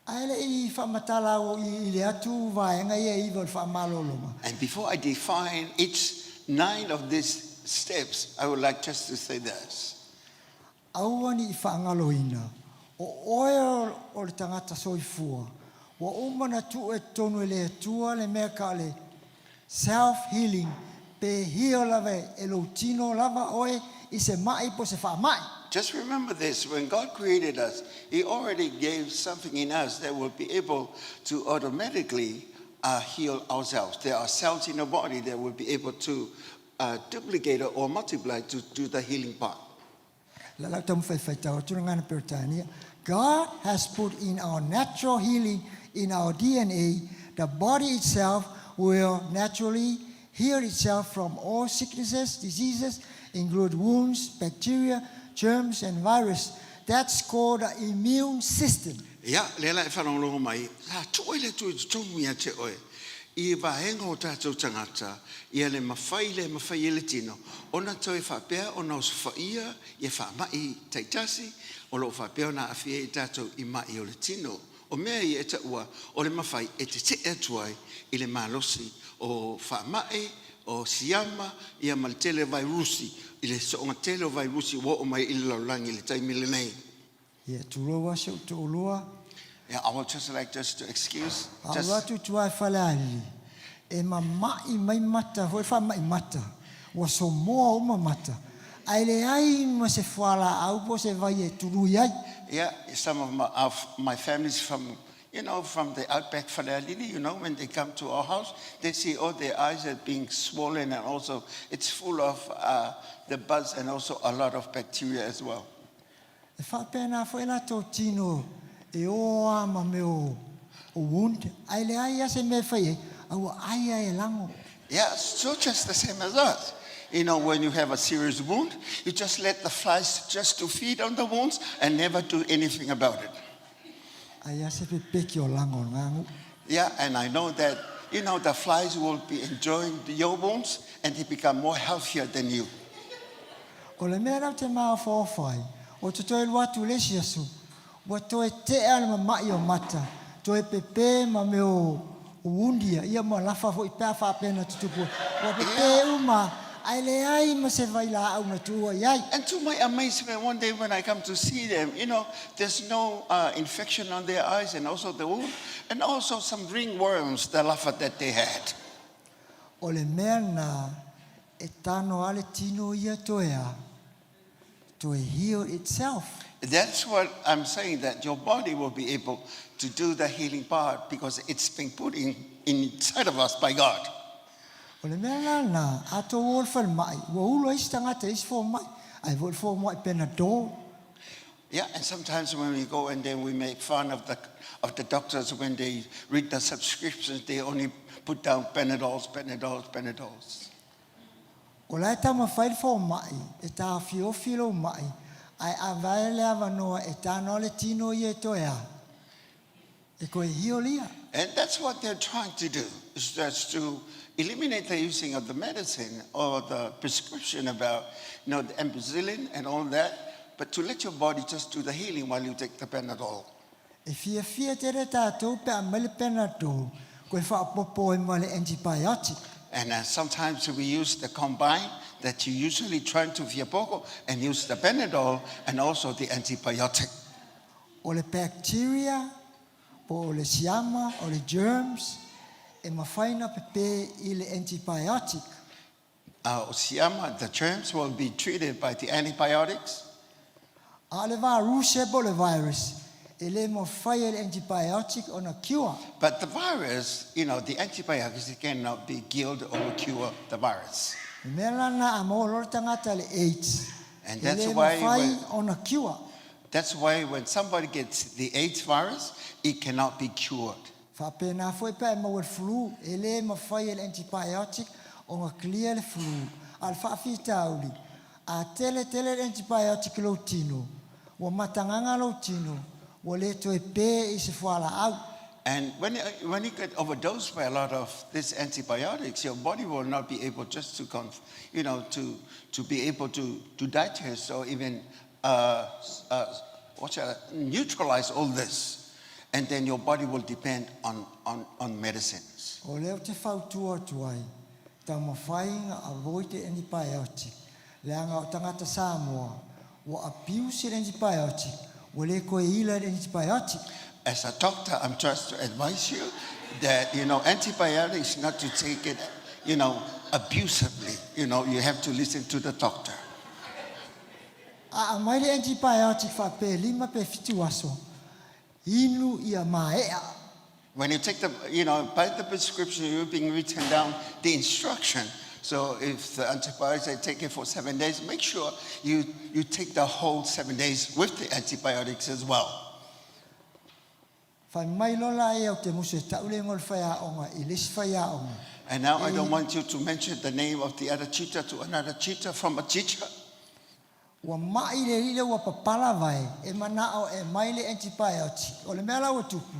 Ai le I whamatala o I le atu vaenga ia I wal whamaloloma. And before I define each 9 of these steps, I would like just to say this. Auani I whaangaloina, o oe o le tangata soifua, wa umana tu e tonu e le atua le mea ka le self-healing, pe hio lava e lo tino lava oe I se mai po se wha mai. Just remember this, when God created us, He already gave something in us that will be able to automatically heal ourselves. There are cells in the body that will be able to duplicate or multiply to do the healing part. God has put in our natural healing in our DNA. The body itself will naturally heal itself from all sicknesses, diseases, include wounds, bacteria, germs, and virus. That's called the immune system. Yeah, lela e whanongo mai. La tuile tu tongia te oe. I vahenga o tātou tangata, ia le mawhai ele tino. Ona toi whapea, ona os whaia, ia whamai taitasi, o lo whapea ona awhia I tātou I mai o le tino. O mea I e ta ua, o le mawhai e te te atuai, I le malosi, o whamai, o siama, ia maltele vai rusi, I le soonga tele vai rusi, wo o mai I le laulangi le taimile nei. Ia tuloa se utoulua. Yeah, I would just like to excuse. Awatu tuai whaleari. E mamai mai mata, hoi whamai mata. Wa so moa uma mata. Ai le ai ma se whala au po se vai e turu iai. Yeah, some of my families from the outback Whalealili, when they come to our house, they see all their eyes are being swollen and also it's full of the bugs and also a lot of bacteria as well. E whapena whaela tō tino. E oa ma me o wound. Ai le aia se me whaie, au aia e lango. Yeah, so just the same as us. When you have a serious wound, you just let the flies just to feed on the wounds and never do anything about it. Aia se pe peki o lango ngangu. Yeah, and I know that, the flies will be enjoying your wounds and they become more healthier than you. O le mea rau te maa whawhai, o te toi watu le siasu. Wa toe te ale ma mai o mata, toe pepe ma me o wundia, ia ma lafa ho I pēa whapena tutupu. Wa pepe uma, ai le ai ma se vai la au na tua iai. And to my amazement, one day when I come to see them, there's no infection on their eyes and also the wound, and also some ringworms, the lafa that they had. O le mea na e tano ale tino ia toea, toe heal itself. That's what I'm saying, that your body will be able to do the healing part because it's been put inside of us by God. O le mea na ato o le whan mai, wa ulo isi tangata isi fo mai, ai vo le fo mai pena do. Yeah, and sometimes when we go and then we make fun of the doctors when they read the subscriptions, they only put down Panadols. O lai ta mawhai fo mai, e tā whiofilo mai, ai a vai lea wanoa e tā no le tino i e toea. E koe hio lia. And that's what they're trying to do, is just to eliminate the using of the medicine or the prescription about, the ampicillin and all that, but to let your body just do the healing while you take the Panadol. E fia te re tātou pe a mele Panadol, koe whaapopo e male antibiotic. And sometimes we use the combine that you usually try to fiapoko and use the Panadol and also the antibiotic. O le bacteria, po le siama, o le germs, e mawhaina pepe i le antibiotic. Siama, the germs will be treated by the antibiotics. A le virus po le virus, e le mawhai le antibiotic on a cure. But the virus, the antibiotics cannot be killed or cure the virus. Melana a mo lor tangata le AIDS. And E le mawhai on a cure. That's why when somebody gets the AIDS virus, it cannot be cured. Whapena foi pe mo le flu, e le mawhai le antibiotic on a clear le flu. Al whaafitauli, a tele le antibiotic lo tino, wa matanganga lo tino, wa le toe pe I se whala au. And when you get overdosed by a lot of these antibiotics, your body will not be able just to be able to digest or even neutralize all this, and then your body will depend on medicines. O leo te whautua tuai, tau mawhainga avoid the antibiotic. Leanga o tangata Samoa, wa abuse the antibiotic, wa le koe ila the antibiotic. As a doctor, I'm just to advise you that, antibiotics not to take it, abusively. You have to listen to the doctor. A mai le antibiotic whape lima pe fitu aso. Inu ia maea. When you take by the prescription, you're being written down the instruction. So if the antibiotics, I take it for 7 days, make sure you take the whole 7 days with the antibiotics as well. Whai mai lola e au te musu e taule ngol whaia onga, I lesi whaia onga. And now I don't want you to mention the name of the other teacher to another teacher from a teacher. Wa mai le rile wa papala vai, e manao e mai le antibiotic. O le mea lau tupu,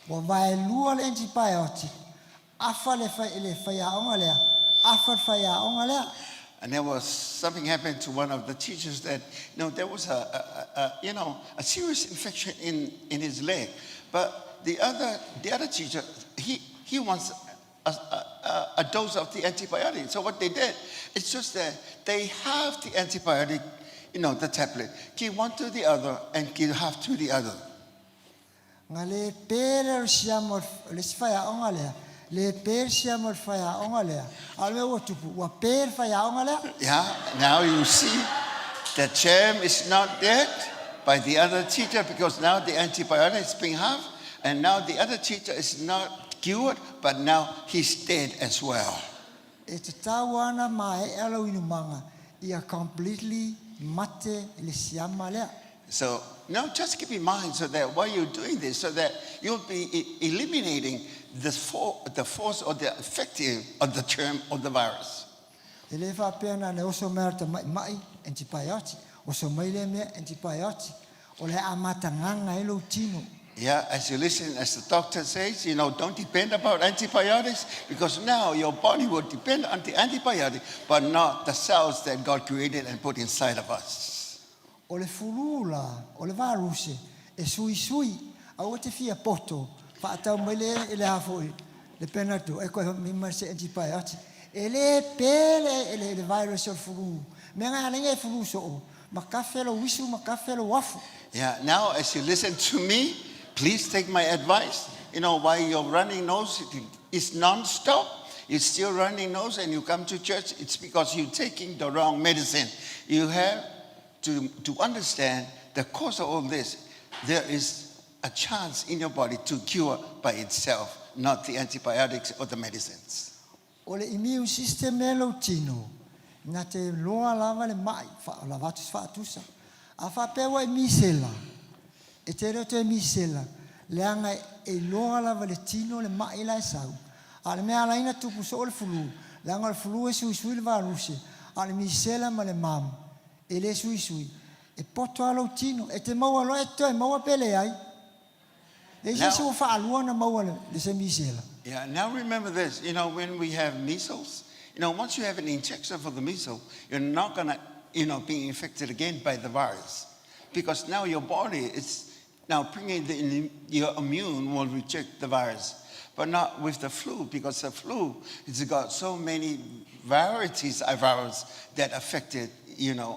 wa vai lua le antibiotic. Afa le whaia onga lea, afa whaia onga lea. And there was something happened to one of the teachers that, there was a serious infection in his leg. But the other teacher, he wants a dose of the antibiotic. So what they did, it's just that they have the antibiotic, the tablet. Give one to the other and give half to the other. Ngale pere siamo le sfaya onga lea. Le per siamo faya onga lea. Alme wo tupu wa per faya onga lea. Yeah, now you see the germ is not dead by the other teacher because now the antibiotic is being half, and now the other teacher is not cured, but now he's dead as well. E te tawana mai alo inu manga ia completely mate le siama lea. So now just keep in mind so that while you're doing this, so that you'll be eliminating the force or the effective of the germ or the virus. E le fa pena ne oso merta mai antibiotic. Oso mai le me antibiotic. O le amata nganga elo tino. Yeah, as you listen, as the doctor says, don't depend about antibiotics because now your body will depend on the antibiotic, but not the cells that God created and put inside of us. O le furula, o le varuse, e sui, a o te fia poto, fa atau mai le hafo le penato, e koe mima se antibiotic. E le pele, le virus o furu. Me ngā ringa e furu so o. Makafelo wisu, makafelo wafu. Yeah, now as you listen to me, please take my advice. While your running nose is non-stop, it's still running nose and you come to church, it's because you're taking the wrong medicine. You have to understand the cause of all this. There is a chance in your body to cure by itself, not the antibiotics or the medicines. O le immune system e lo tino. Nga te loa lava le mai, la vatus fatusa. A whapewa e misela. E te reo te misela. Leanga e loa lava le tino le maila e sau. A le mea laina tupu so o le fulu. Leanga le fulu e sui sui le varuse. A le misela ma le mamu. E le sui sui. E poto alo tino. E te maua lo e toi maua pele ai. E se so fa alua na maua le se misela. Yeah, now remember this, when we have measles, once you have an injection for the measles, you're not going to, be infected again by the virus. Because now your body is now bringing your immune will reject the virus. But not with the flu, because the flu has got so many varieties of virus that affected,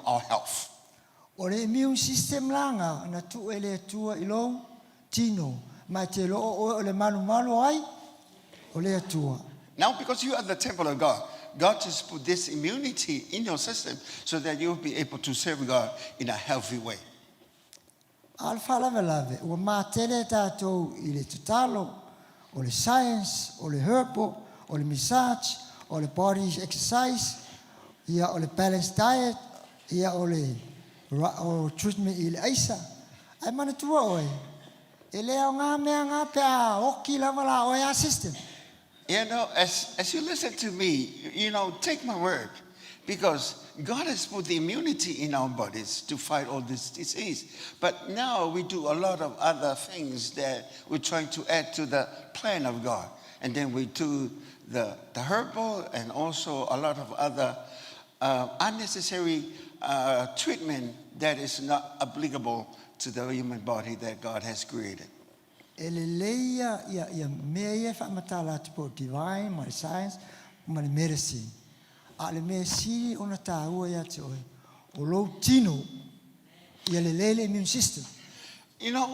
our health. O le immune system langa na tu ele tua ilo tino ma te lo o le malu ai o le tua. Now because you are the temple of God, God just put this immunity in your system so that you'll be able to serve God in a healthy way. Alfa lave o ma tele tatou i le tutalo o le science o le herbal o le massage o le body exercise ia o le balanced diet ia o le o treatment i le aisa. Ai mana tua oe. E lea o ngā mea ngā pea oki lava la oe a system. As you listen to me, take my word. Because God has put the immunity in our bodies to fight all this disease. But now we do a lot of other things that we're trying to add to the plan of God. And then we do the herbal and also a lot of other unnecessary treatment that is not applicable to the human body that God has created. Leia ia mea whamatala tupo divine, my science, my medicine. A le mea siri ona tāua ia te oe. O lou tino ia le lele immune system.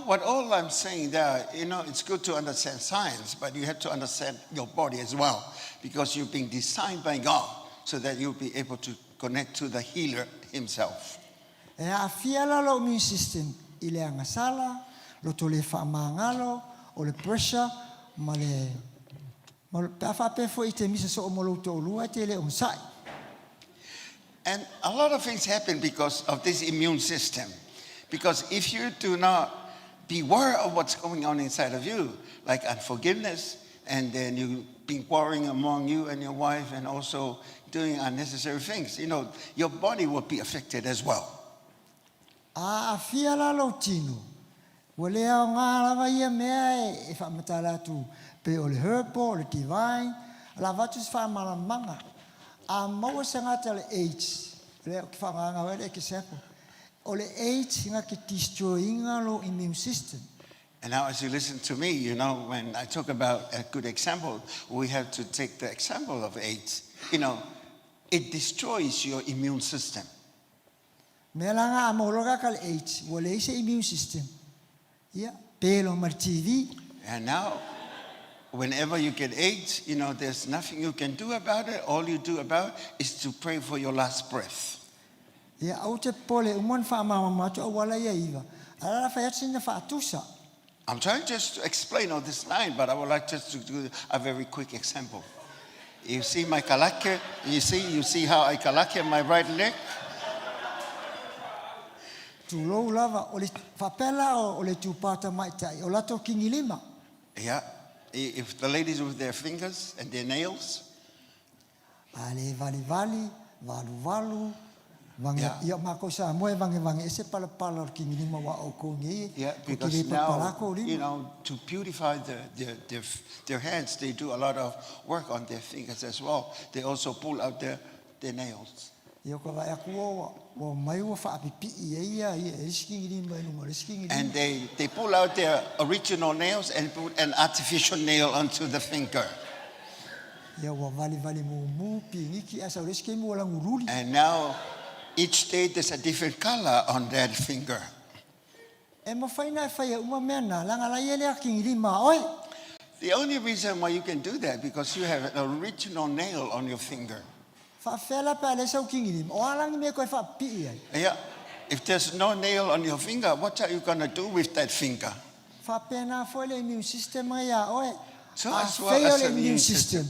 What all I'm saying there, it's good to understand science, but you have to understand your body as well. Because you've been designed by God so that you'll be able to connect to the healer himself. E a fiala lo immune system I le angasala, lo to le whaamangalo, o le pressure, ma le pawhapefo I te misa so o molo to lua te le onsai. And a lot of things happen because of this immune system. Because if you do not be aware of what's going on inside of you, like unforgiveness, and then you've been quarreling among you and your wife and also doing unnecessary things, your body will be affected as well. A fiala lo tino. Wale au ngā lava ia mea e whamatala tu. Pe o le herbal, o le divine, la vatus whamalamanga. A maua sangata le AIDS. Le o ki whanganga wele e ki sepo. O le AIDS hinga ki destroyinga lo immune system. And now as you listen to me, when I talk about a good example, we have to take the example of AIDS. It destroys your immune system. Melanga amologa kal AIDS, wale ise immune system. Yeah, pelo mar TV. And now, whenever you get AIDS, there's nothing you can do about it. All you do about is to pray for your last breath. Yeah, au te pole umon fa mama mato wala ia iva. Ala fa yatsina fa tusa. I'm trying just to explain all this line, but I would like just to do a very quick example. You see my kalake? You see how I kalake my right leg? Tu lo lava o le fapela o le tupata mai tai o lato kingilima. Yeah, if the ladies with their fingers and their nails. Ale valu vange ia mako sa moe vange ese pala kingilima wa o ko ngi. Yeah, because now to purify their hands, they do a lot of work on their fingers as well. They also pull out their nails. And they pull out their original nails and put an artificial nail onto the finger. And now each day there's a different color on that finger. The only reason why you can do that because you have an original nail on your finger. Yeah, if there's no nail on your finger, what are you going to do with that finger? So as well as the immune system.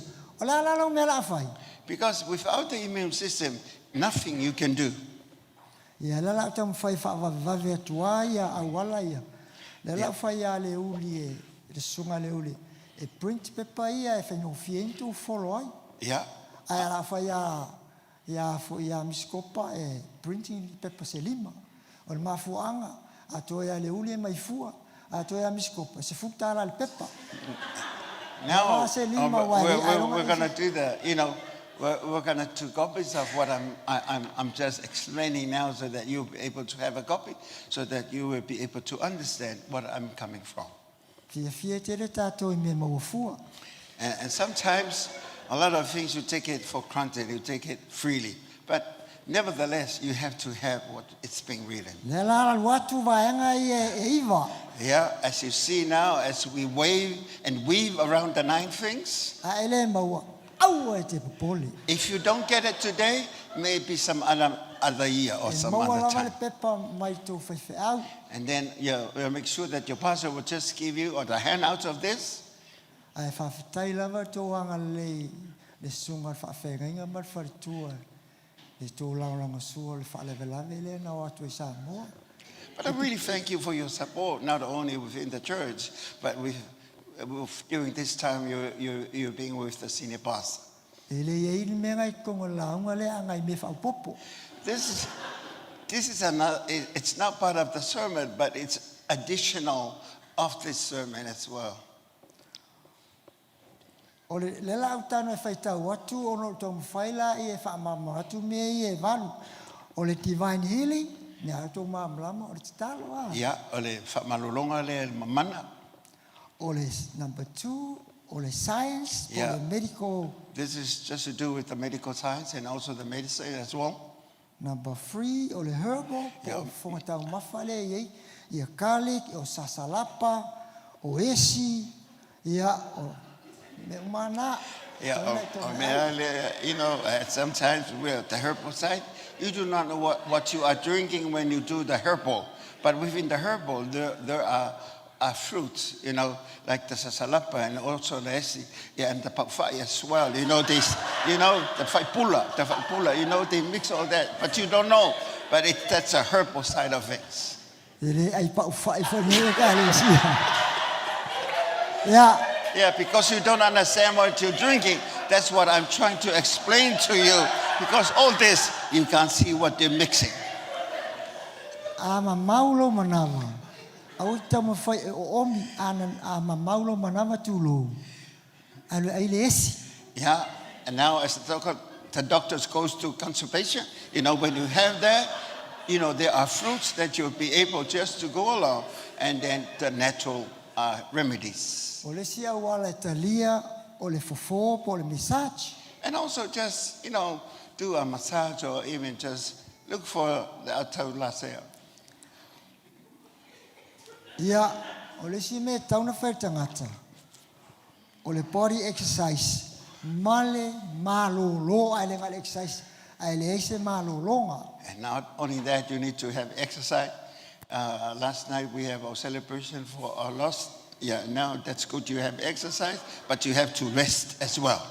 Because without the immune system, nothing you can do. Ia lala tam fai whaavave atua ia awala ia. Lala fai a le uli e sunga le uli. E print pepa ia e whaingo fientu follow ai. Yeah. Ai ala fai ia miskopa e printing pepa se 5. O le mafuanga a toa ia le uli e mai fua. A toa ia miskopa. Se futa ala le pepa. Now, we're we're going to do we're going to do copies of what I'm just explaining now so that you'll be able to have a copy, so that you will be able to understand what I'm coming from. And sometimes a lot of things you take it for granted, you take it freely. But nevertheless, you have to have what it's being written. Yeah, as you see now, as we wave and weave around the 9 things, if you don't get it today, maybe some other year or some other time. And then we'll make sure that your pastor will just give you or the handouts of this. But I really thank you for your support, not only within the church, but during this time you're being with the senior pastor. This is another, it's not part of the sermon, but it's additional of this sermon as well. Divine healing. Yeah, ole malulonga le mamana. Number 2, science, yeah. Medical. This is just to do with the medical science and also the medicine as well. Number 3, herbal, fongatau mafale ye, garlic, sasalapa, esi, meumana. Yeah, sometimes we're the herbal side. You do not know what you are drinking when you do the herbal. But within the herbal, there are fruits, like the sasalapa and also the esi, and the papaya as well. The faipula, they mix all that. But you don't know. But that's a herbal side of it. Yeah, because you don't understand what you're drinking. That's what I'm trying to explain to you. Because all this, you can't see what they're mixing. Ama maulo manama. Auta mo fai omi ama maulo manama tulo. Alo esi. Yeah, and now as the doctors goes to consultation, when you have that, there are fruits that you'll be able just to go along, and then the natural remedies. And also just, do a massage or even just look for the ataulacea. Yeah, ole si me tauna fertangata. Ole body exercise. Male malo lo ale exercise. Ale ese malo longa. And not only that, you need to have exercise. Last night we have our celebration for our lost. Yeah, now that's good. You have exercise, but you have to rest as well.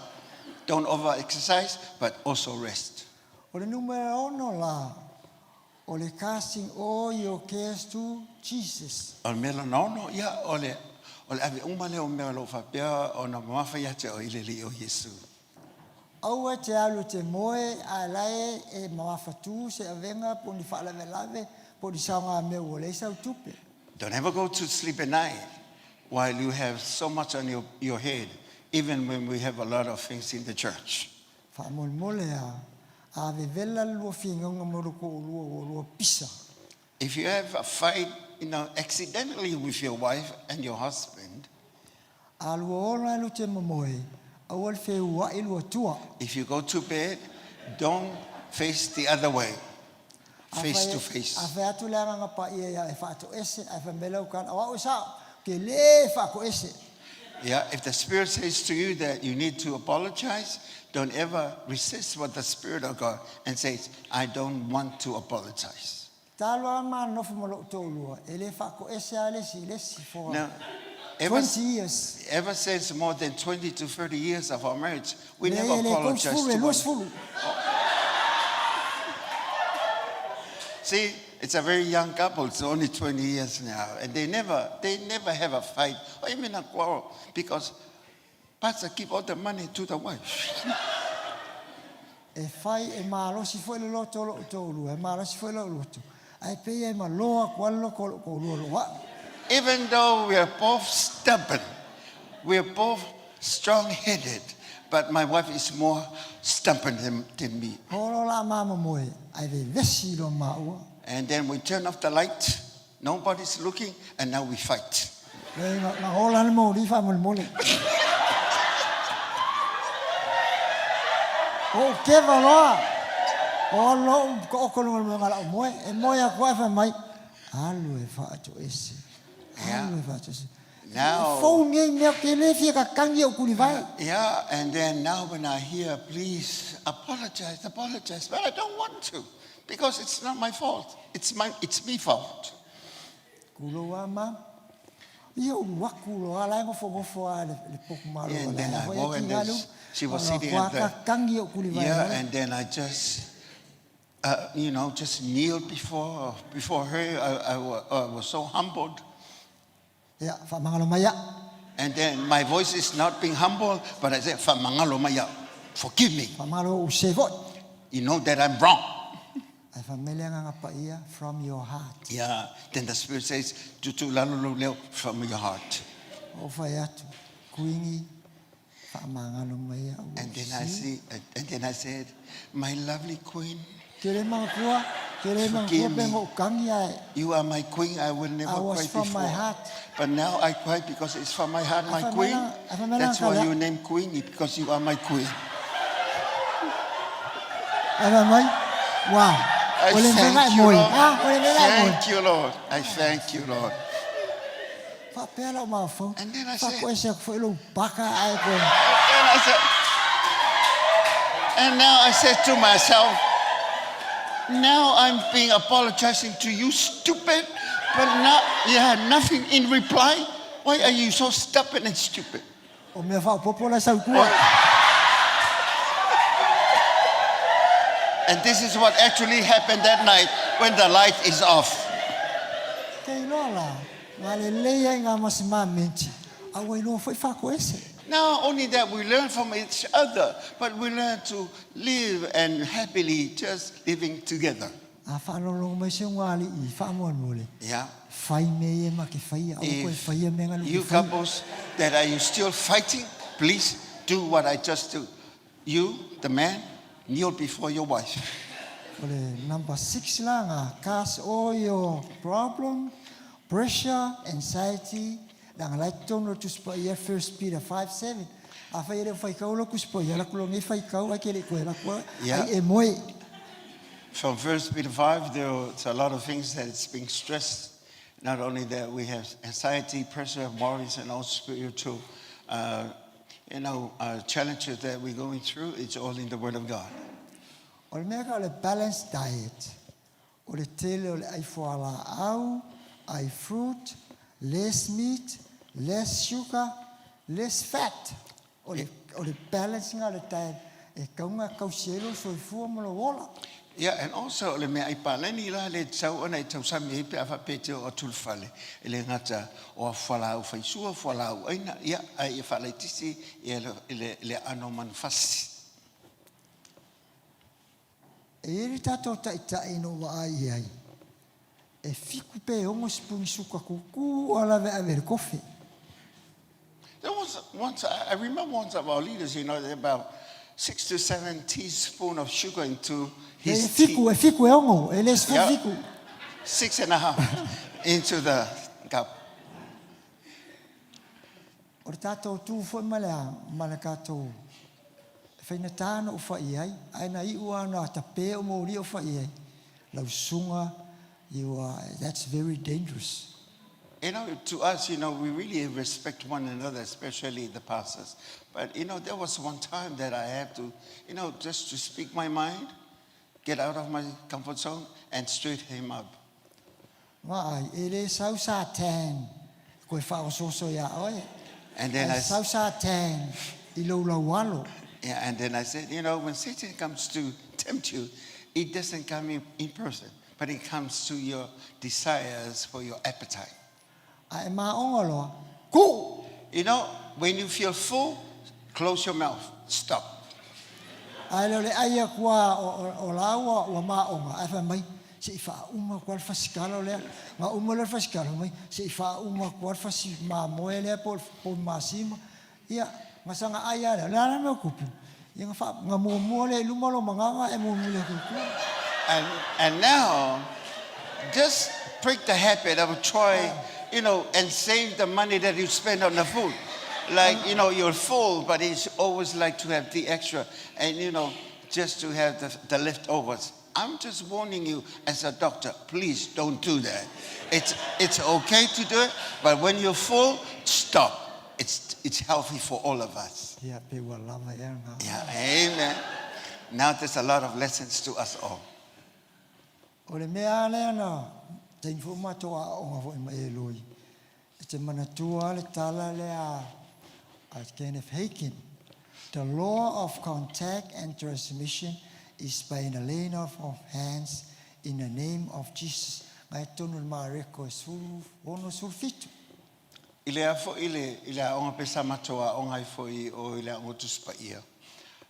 Don't over-exercise, but also rest. Ole numero 1 la. Ole casting all your cares to Jesus. Ole melanono, yeah, ole ave umale o melo fapia o na mafa ya te o ilili o Yesu. Au te alu te moe alae e mawafatu se avenga poni fa'alavelave poni saunga me ole sa utupe. Don't ever go to sleep at night while you have so much on your head, even when we have a lot of things in the church. If you have a fight, accidentally with your wife and your husband, if you go to bed, don't face the other way. Face to face. Yeah, if the Spirit says to you that you need to apologize, don't ever resist what the Spirit of God and says, I don't want to apologize. Now, ever since more than 20 to 30 years of our marriage, we never apologized to one another. See, it's a very young couple. It's only 20 years now. And they never have a fight or even a quarrel because pastor give all the money to the wife. E fai e malosi foi le loto lo tolu, e malosi foi lo loto. Ai pe e maloa kwalo ko lo. Even though we are both stubborn, we are both strong-headed, but my wife is more stubborn than me. Holo la mama moe, ai ve vesi lo maua. And then we turn off the light, nobody's looking, and now we fight. Le na hola le mo li fa mo le. O ke valoa. O lo ko ko lo ngala moe, e moe kwa fa mai. Alu e fa to ese. Alu e fa to ese. Now, yeah, and then now when I hear, please apologize, but I don't want to because it's not my fault. It's me fault. Yeah, and then I go and she was sitting at the, yeah, and then I just, just kneeled before her. I was so humbled. Yeah, and then my voice is not being humble, but I said, forgive me. You know that I'm wrong. From your heart. Yeah, then the Spirit says, from your heart. And then I said, my lovely queen, forgive me. You are my queen. I will never cry before. My heart. But now I cry because it's from my heart, my queen. That's why you named Queen, because you are my queen. Wow. I thank you, Lord. Thank you, Lord. I thank you, Lord. And then I said, and now I said to myself, now I'm being apologizing to you, stupid, but now you have nothing in reply. Why are you so stubborn and stupid? And this is what actually happened that night when the light is off. Not only that, we learn from each other, but we learn to live and happily just living together. Yeah. If you couples that are you still fighting, please do what I just do. You, the man, kneel before your wife. Number 6 lang, cast all your problem, pressure, anxiety. Lang like to no to spot here 1 Peter 5:7. After fai kau lo kuspo ya la kulongi fai kau akele ko la ko ai moi. From 1 Peter 5, there's a lot of things that it's being stressed. Not only that, we have anxiety, pressure, worries, and all spiritual, challenges that we're going through. It's all in the Word of God. Or make a balanced diet. Or the tele or I for au, I fruit, less meat, less sugar, less fat. Or the balancing of the diet. E kaunga kauselo so fuamolo wola. Yeah, and also le me ai paleni la le tau ona tau sami pe afa pete o tulfale ele ngata o fala o faisua fala o ina ia ai fala tisi le anoman fasi. E tato ta ino wa ai. E fiku pe ongo spung suka kuku ala ve aver coffee. There was once I remember once of our leaders, about 6 to 7 teaspoons of sugar into his tea. Fiku e ongo, ele fiku. 6.5 into the cup. O tato tu foi malakato. Feina tano o fai ai, ai na iua na tape o mori o fai ai. Lau sunga, that's very dangerous. To us, we really respect one another, especially the pastors. But, there was one time that I had to, just to speak my mind, get out of my comfort zone, and straighten him up. And then and then I said, when Satan comes to tempt you, it doesn't come in person, but it comes to your desires for your appetite. Ai maonga loa. Ku! You know, when you feel full, close your mouth. Stop. Ai le ai kua o laua o maonga. Ai fa mai. Se ifa uma kwa fasikalo le. Nga uma le fasikalo mai. Se ifa uma kwa fasi ma moele por masima. Ia, masanga ai ale. La me kupu. Ia fa nga mo le lumalo manganga e mo le kupu. And now, just break the habit of trying, you know, and save the money that you spend on the food. Like, you know, you're full, but it's always like to have the extra and, you know, just to have the leftovers. I'm just warning you as a doctor, please don't do that. It's okay to do it, but when you're full, stop. It's healthy for all of us. Yeah, people love it. Yeah, amen. Now there's a lot of lessons to us all. O le mea lea na, te info matoa o nga fo ima e loi. Te manatua le tala lea as Kenneth Haken. The law of contact and transmission is by the laying of hands in the name of Jesus. Ngai tonu mareko sulu ono sulfitu. Ile afo ile onga pesa matoa onga ifo I o ile ngotus pa ia.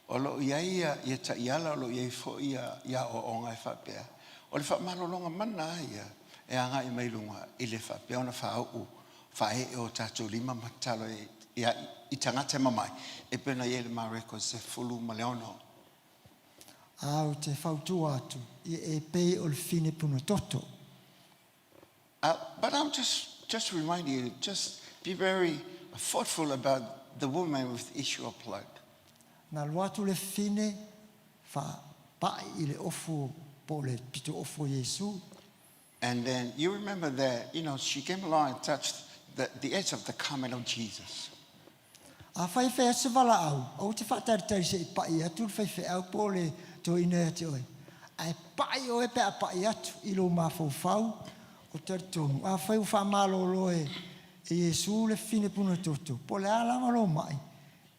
Olo ia ta iala lo ia ifo ia o onga ifapea. O le whaamalolonga mana ia e anga I mailunga I le whapea ona whaau whae o tātou lima matalo ia I tangata mamai e pena ia le mareko se fulu maleono. Au te whautu atu I e pei o le fine puno toto. But I'm just reminding you, just be very thoughtful about the woman with the issue of blood. Na luatu le fine wha pai I le ofu po le pito ofu Yesu. And then you remember that, you know, she came along and touched the edge of the garment of Jesus. A whai whea se wala au te whataritari se I pai atu, whai whea au po le to ina te oi. Ai pai o e pe a pai atu, I lo mawhau whau, o taritongu. A whai uwha malolo e Yesu le fine puno toto. Po le alama lo mai,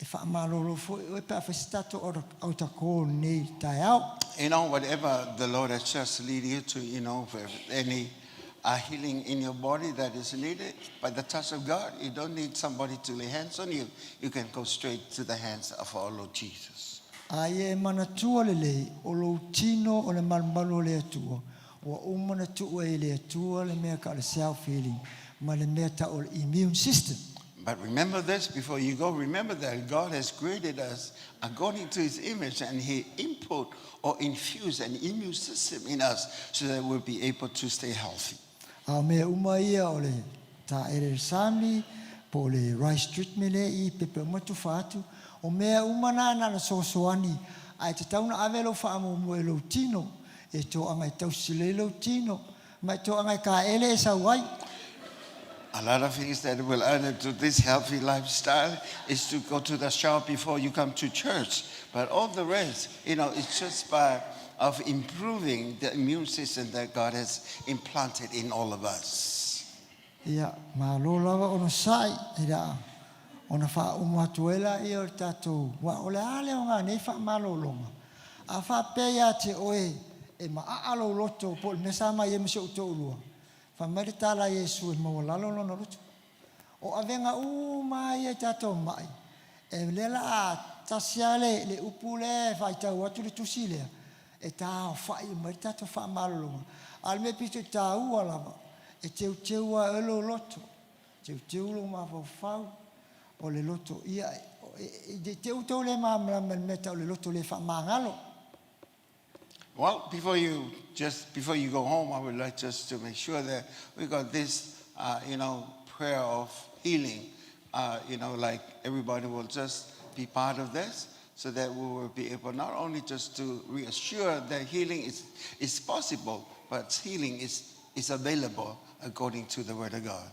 e wha malolo fo e pe a whasitato au ta ko nei tai au. You know, whatever the Lord has just lead you to, you know, for any healing in your body that is needed by the touch of God, you don't need somebody to lay hands on you. You can go straight to the hands of our Lord Jesus. Ai e manatua le lei, o lo tino o le malmalo le atua. O umana tua e le atua le mea ka le self-healing, ma le mea ta o le immune system. But remember this before you go. Remember that God has created us according to His image, and He input or infused an immune system in us so that we'll be able to stay healthy. A mea umaia o le ta ere sami, po le rice treatment I pepe matu fatu, o mea umana na sosoani, ai te tauna avelo whaamu mo lo tino, e to angai tausile lo tino, mai to angai ka ele sa wai. A lot of things that will add to this healthy lifestyle is to go to the shop before you come to church. But all the rest, you know, it's just by of improving the immune system that God has implanted in all of us. Ia, ma lo lava ona sai, ira, ona wha umatuela I o tatou, wa ole ale o ngā nei wha malolonga. A wha peia te oe, e ma aalo loto, po le mesa mai e mese uto ulua. Wha maritala Yesu e mawalalo lona loto. O avenga mai e tatou mai. E lela a tasiale le upule wha I tau atu le tusilea. E tā o whai maritato wha malolonga. Al me pito tā ua lava. E teu a elo loto. Teu lo ma whau o le loto. Ia, teu tau le mamla meta o le loto le wha mangalo. Well, before you go home, I would like just to make sure that we got this, you know, prayer of healing. You know, like everybody will just be part of this, so that we will be able not only just to reassure that healing is possible, but healing is available according to the Word of God.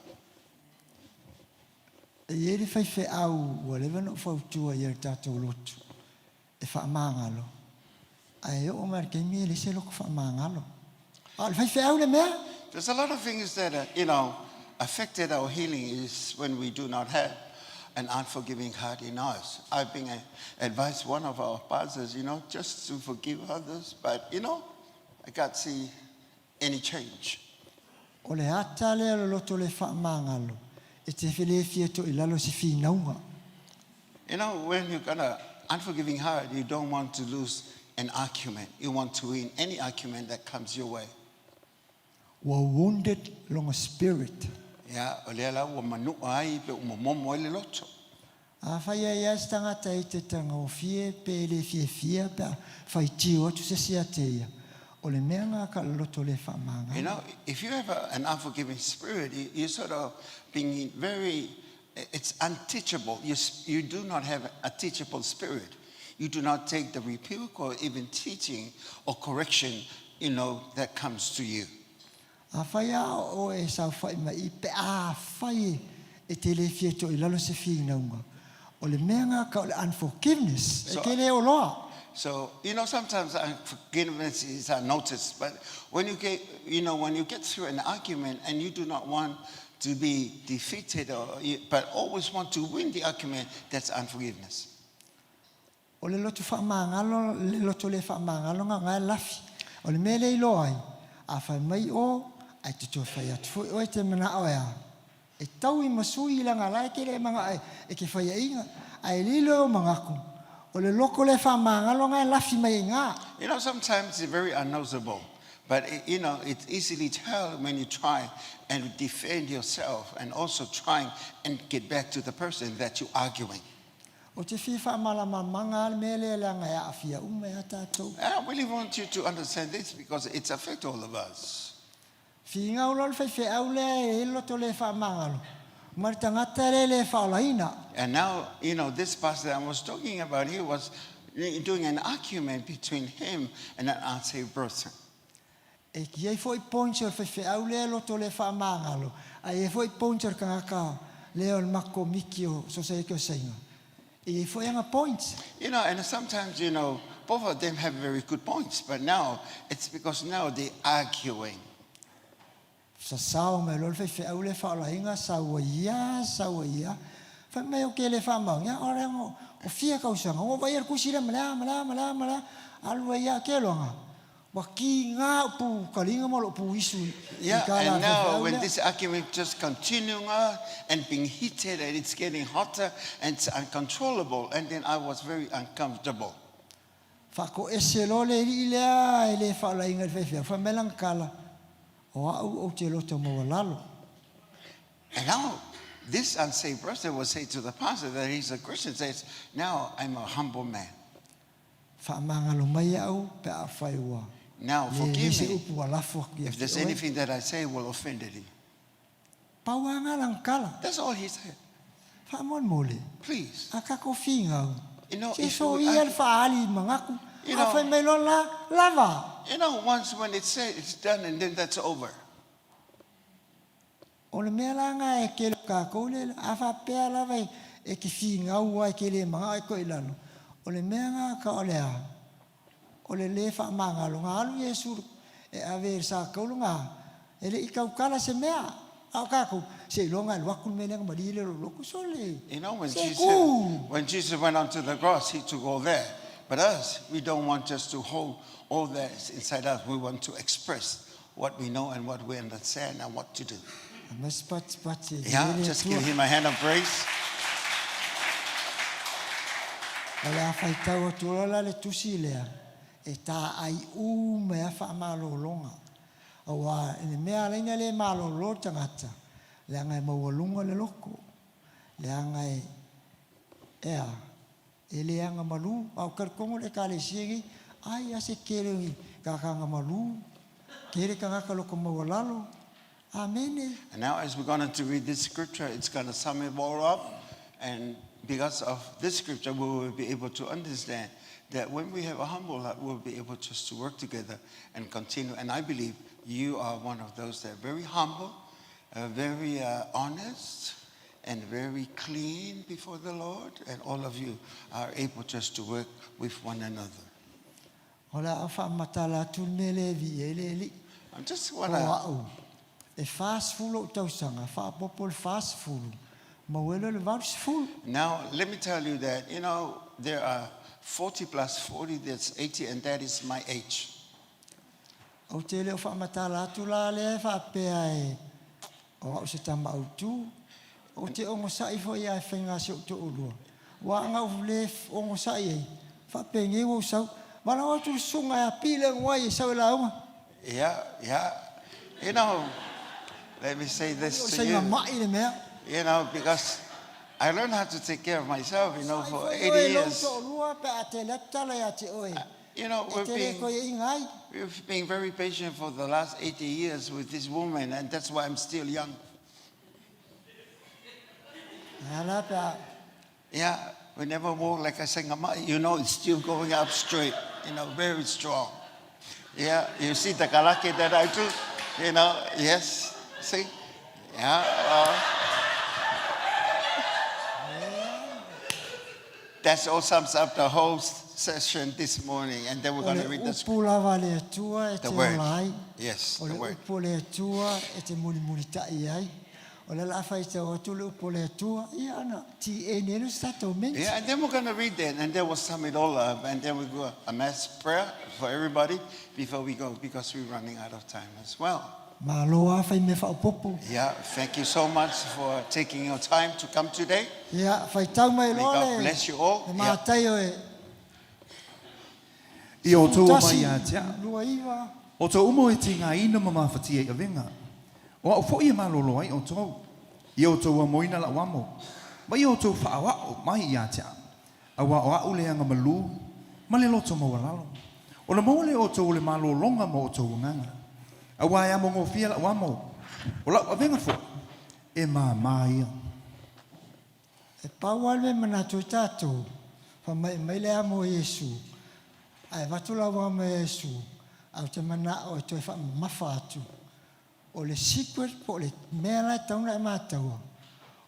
E ere whai au, walewa no whautua I tatou lotu. E wha mangalo. Ai o mar ke mi le se loko wha mangalo. Al whai au le mea? There's a lot of things that, you know, affected our healing is when we do not have an unforgiving heart in us. I've been advised one of our pastors, you know, just to forgive others. But, you know, I got to see any change. O le ata le loto le whaamangalo. E te while fia to I lalo si whinaunga. You know, when you've got an unforgiving heart, you don't want to lose an argument. You want to win any argument that comes your way. Wa wounded long a spirit. Yeah, o lea lau, wa manu ai pe umomomo i le loto. A whaia ia stangata I te tanga o fie pe le fia pe whai tio atu se sia te ia. O le mea ngā ka loto le whaamanga. You know, if you have an unforgiving spirit, you sort of being very, it's unteachable. You do not have a teachable spirit. You do not take the rebuke or even teaching or correction, you know, that comes to you. A whaia o e sa whai mai pe a whai e te le fie to I lalo se whinaunga. O le mea ngā ka o le unforgiveness. E ke le o loa. So, you know, sometimes unforgiveness is unnoticed, but when you get through an argument and you do not want to be defeated, but always want to win the argument, that's unforgiveness. O le loto whaamangalo, le loto le whaamangalo ngā ngai lafi. O le mea le ilo ai. A whai mai o, ai te tō whai atu. O e te mana o ea. E tau I masui I langa lai ke le mga ai. E ke whai inga. Ai lilo o mangaku. O le loko le whaamangalo ngai lafi mai ngā. You know, sometimes it's very unnoticeable, but you know, it's easily tell when you try and defend yourself and also trying and get back to the person that you're arguing. O te whiwha manga me le langa ea awhia ume a tātou. I really want you to understand this because it affects all of us. Whinga ulol whai au le e loto le whaamangalo. Mari tangata le whaolaina. And now, you know, this pastor I was talking about, he was doing an argument between him and an unsaved person. E ki ei foi poncher whai au le loto le whaamangalo. Ai e foi poncher kangaka leo le mako mikio so se eke o seinga. E foi anga points. You know, and sometimes, you know, both of them have very good points, but now it's because now they're arguing. Sa sao me lol whai au le whaolainga saua ia. Whai mai o ke le whaamanga. O rengo o fia kausanga. O vai ar kusira mala. Alua ia ke longa. Waki ngā upu kalinga mo lo upu isu. Yeah, and now when this argument just continuing on and being heated and it's getting hotter and it's uncontrollable, and then I was very uncomfortable. Whako ese lo le ri lea e le whaolainga whai whai melang kala. O au o te loto mo lalo. And now this unsaved person will say to the pastor that he's a Christian, says, now I'm a humble man. Whaamangalo mai au pe a whai ua. Now forgive me if If there's anything that I say will offend him. Pauanga lang kala. That's all he said. Whaamon mole. Please. A kako whingau. You know, Se so iar whaali mangaku. A whai mai lo lava. You know, once when it's said, it's done and then that's over. O le mea langa e ke lo kākou le a whapea lava e ki whingau ai ke le mga e koe lano. O le mea ngā ka o le a. O le whaamangalo ngā alu Yesu e ave sa kaulu ngā. E le ikau kala se mea. Au kākou. Se longa e wakun me lenga marile lo loko sole. You know, when Jesus went onto the cross, he took all that. But us, we don't want just to hold all that inside us. We want to express what we know and what we understand and what to do. Yeah, just give him a hand of praise. Ala fai tau atuala le tusi lea. E tā ai u mea whaamalolonga. Awa, ene mea leina le malolo tangata. Le angai maualunga le loko. Le angai ea. E le anga malu. Au karkongo le kale siegi. Ai ase kere kakanga malu. Kere kangaka loko maualalo. Amen. And now as we're going to read this scripture, it's going to sum it all up. And because of this scripture, we will be able to understand that when we have a humble heart, we'll be able just to work together and continue. And I believe you are one of those that are very humble, very honest, and very clean before the Lord. And all of you are able just to work with one another. I just want to... E fast full tausanga, fa popol fast full. Mawelo le vars full. Now, let me tell you that, you know, there are 40 plus 40, that's 80, and that is my age. O te leo whaamatala atu la le whaapea e o au se tama au tu. O te ongo sai fo ia e whenga se o te urua. Wa anga u le ongo sai e. Whaapea nge o sau. Mana o tu sunga e pile ngwai e sau e la onga. Yeah. You know, let me say this to Sai you. ngā mai le mea. You know, because I learned how to take care of myself, you know, for 80 years. You know, we've been very patient for the last 80 years with this woman, and that's why I'm still young. Yeah, we never walk like I sang, you know, it's still going up straight, you know, very strong. Yeah, you see the kalake that I do, you know, yes, see? Yeah, that's all sums up the whole session this morning, and then we're going to read the word. Yes, the word. Yeah, and then we're going to read that, and then we'll sum it all up, and then we'll go a mass prayer for everybody before we go, because we're running out of time as well. Yeah, thank you so much for taking your time to come today. May God bless you all. I o tō mai a tea. O tō umo e te ngā ina mamawhati e awenga. O au fo i malolo ai o tō. I o tō a moina la wamo. Mai o tō whaawao mai i a tea. Awa o au leanga malu. Ma le loto mawalalo. O le mole o tō le malolonga mo o tō nganga. Awa e mongo fia la wamo. O la awenga fo. E mai. E pawalme manatu tatu. Pa mai le amo Yesu. Ai watula wa me Yesu. Au te mana o te wha mawhatu. O le secret po le mea lai tauna e mātaua.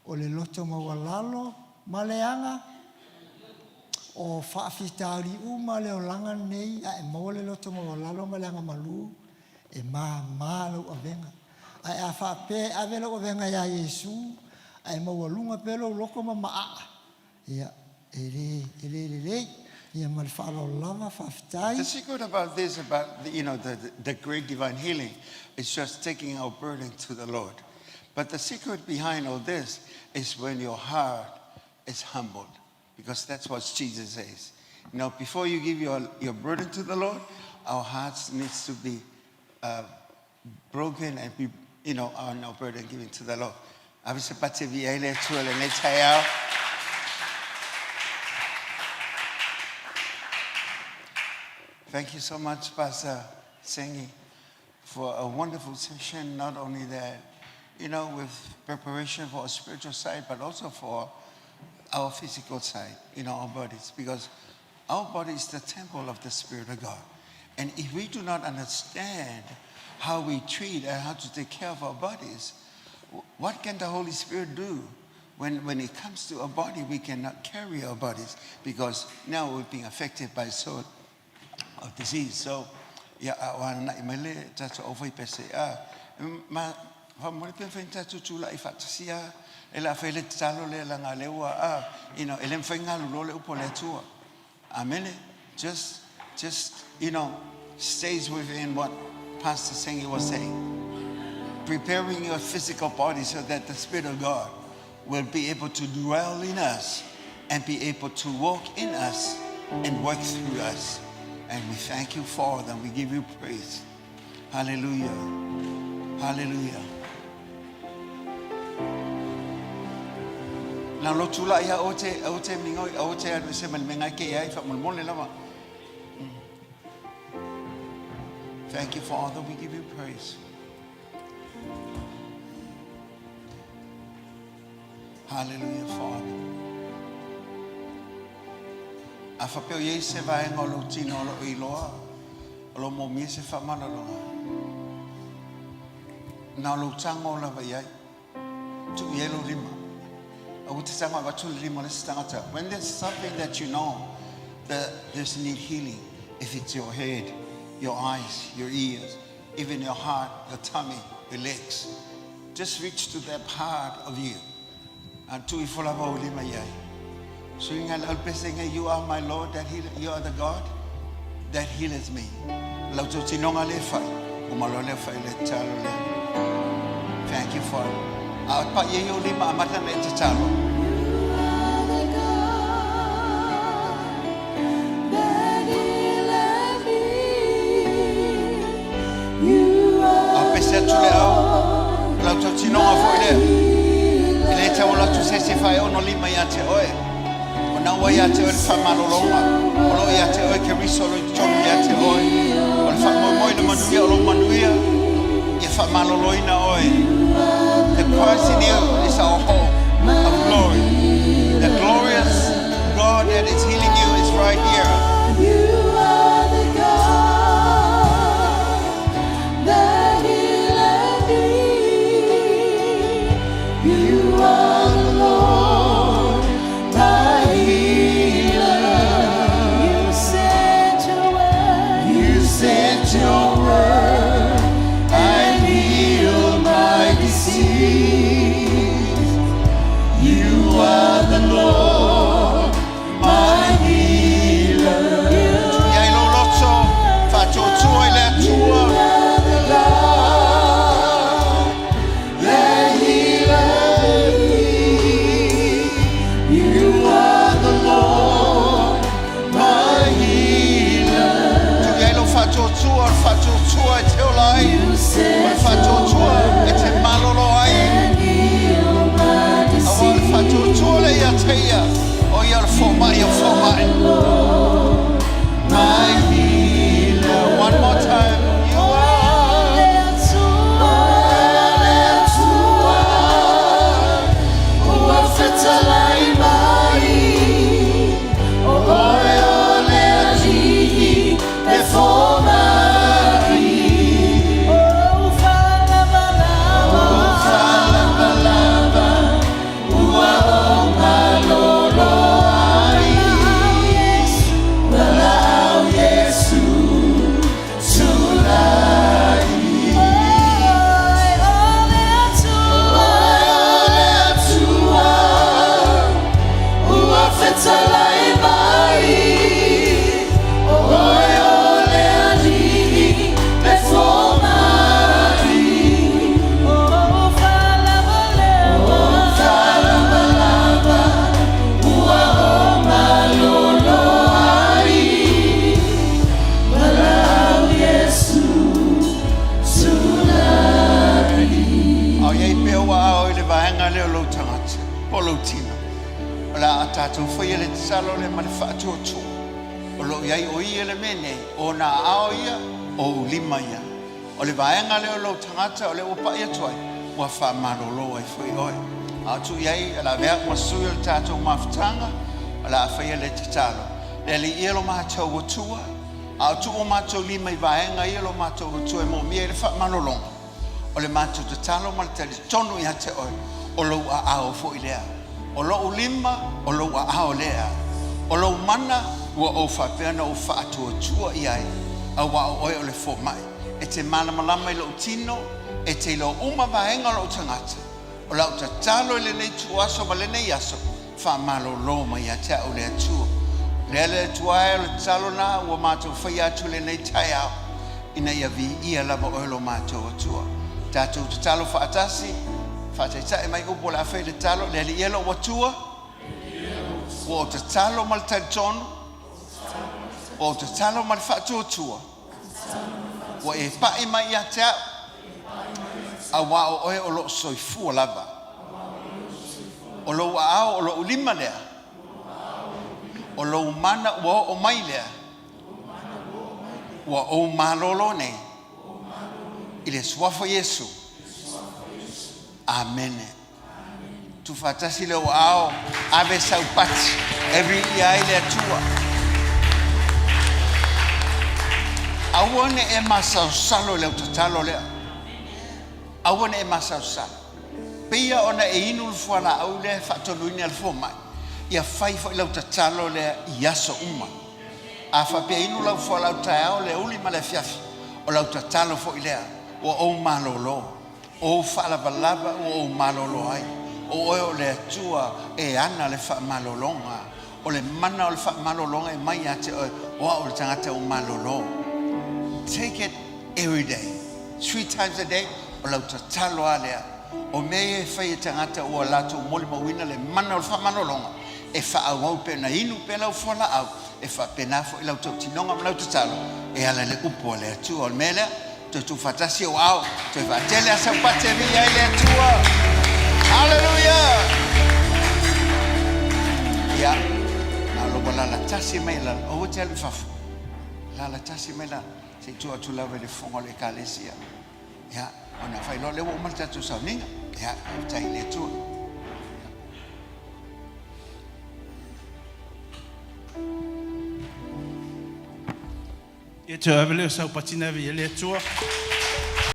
O le loto mawalalo ma le anga. O whaafitauri uma le o langa nei. A e maua le loto mawalalo ma le anga malu. E lau awenga. Ai a whaape avelo awenga ya Yesu. Ai mawalunga pelo loko ma maa. Ia, ele. The secret about this, about the great divine healing, is just taking our burden to the Lord. But the secret behind all this is when your heart is humbled, because that's what Jesus says. You know, before you give your burden to the Lord, our hearts needs to be broken and be, our burden given to the Lord. Thank you so much, Pastor Sengi, for a wonderful session. Not only that, with preparation for a spiritual side, but also for our physical side, our bodies. Because our body is the temple of the Spirit of God. And if we do not understand how we treat and how to take care of our bodies, what can the Holy Spirit do? When it comes to our body, we cannot carry our bodies, because now we're being affected by sort of disease. So, just stays within what Pastor Sengi was saying. Preparing your physical body so that the Spirit of God will be able to dwell in us and be able to walk in us and work through us. And we thank you for them. We give you praise. Hallelujah. Hallelujah. Now, Lotu la ia ote mingoi ote adu se malmenga ke ai fa malmole lama. Thank you, Father. We give you praise. Hallelujah, Father. Afapeo ye se vai ngolo tino lo iloa. Lo mo mi se fa mana lo. Na lo tango la vai ai. Tu yelo lima. When there's something that you know that there's need healing, if it's your head, your eyes, your ears, even your heart, your tummy, your legs, just reach to that part of you. And to you are my Lord, that you are the God that healeth me. Umalole fa ile talo le. Thank you for out pa ye yo lima amata le talo. Apesha tule au la totino afo ile. Ile tawo la tu se fa ono lima ya te oe. Ona wa ya te oe fa malolonga. Olo ya te oe ke risolo jomi ya te oe. Ol fa mo ina manuia olo manuia. Ye fa maloloina oe. The Christ in you is our hope of glory. The glorious God that is healing you is right here. You are the God that healeth me. You are the Lord, my healer. You sent your word. You sent your word and healed my disease. You are the Lord, my healer. Ya ilo loto fa totu ile tua. That healeth me. You are the Lord, my healer. Tu ya ilo fa totu e te olai. You said Fa totu e te malolo ai. and heal my Awal fa disease. totu le ya te ia. O ya forma ya forma. My healer. One more time. You are. Tato foi ele tsalo le malifatu tu. Olo yai o ele mene o na aoia o limaya. O le vaenga le lo tangata o le opa ia toi. Wa fa malolo ai foi oi. Atu yai la vea masuyo tato maftanga la fa ele tsalo. Le li elo ma cho wotua. Atu o ma cho lima vaenga elo ma cho wotua mo mi ele fa malolo. O le ma cho tsalo mal tali tonu ia te oi. O lo a ao foi lea. O lo ulima, o lo a aolea. O lo mana, ua o whapena o whaatua tua iai. A wa o oi o le fomai. E te malamalama i lo tino, e te lo umavaenga lo tangata. O lau ta talo i le nei tuaso ma le nei aso. Wha malo loma i a te au le atua. Le ale tuae o le talo na, ua mātou whai atu le nei tai au. Ina ia vi ia lava o lo mātou atua. Tātou te talo whaatasi, Fatata e mai upo la fai le talo le li yelo watua. O te talo mal tantonu. O te talo mal fatu tua. O e pa mai ia te au. A wa o oe o lo soifua lava. O lo wa au o lo ulima lea. O lo umana ua o mai lea. Ua o malolo ne. Ile suafo Yesu. Amen. Tu fatasi le ao ave saupati every ia ile tua. Awone e masa salo le totalo le. Awone e masa salo. Pia ona e inu fuana au le fatoluini al foma. Ia fai fo le totalo le iaso uma. A fa pia inu la fuala tao le uli male fiafi. O la totalo fo ile o malolo. O falavalava o malolo ai. O oe o le atua e ana le wha malolonga. O le mana o le wha malolonga e mai ate o le tangata o malolo. Take it every day. 3 times a day, o lau tatalo alea. O mea e whai e tangata ua lato mole mawina le mana o whamanolonga. E whaawau pe na inu pe lau whala au. E whapenafo i lau tau tinonga ma lau tatalo. E ala le upo le atua o mele. Tu fatasi o au. Tu fatele asa pate via i le atua. Hallelujah. Ya. Alo wala la tasi mai la. O tele fafu. La tasi mai la. Se tua tu la vele fongo le kalesia. Ya. Ona fai lo le wo malta tu Sauniga. Ya. Tai le tua. E te avele o sau patina vi ele tua.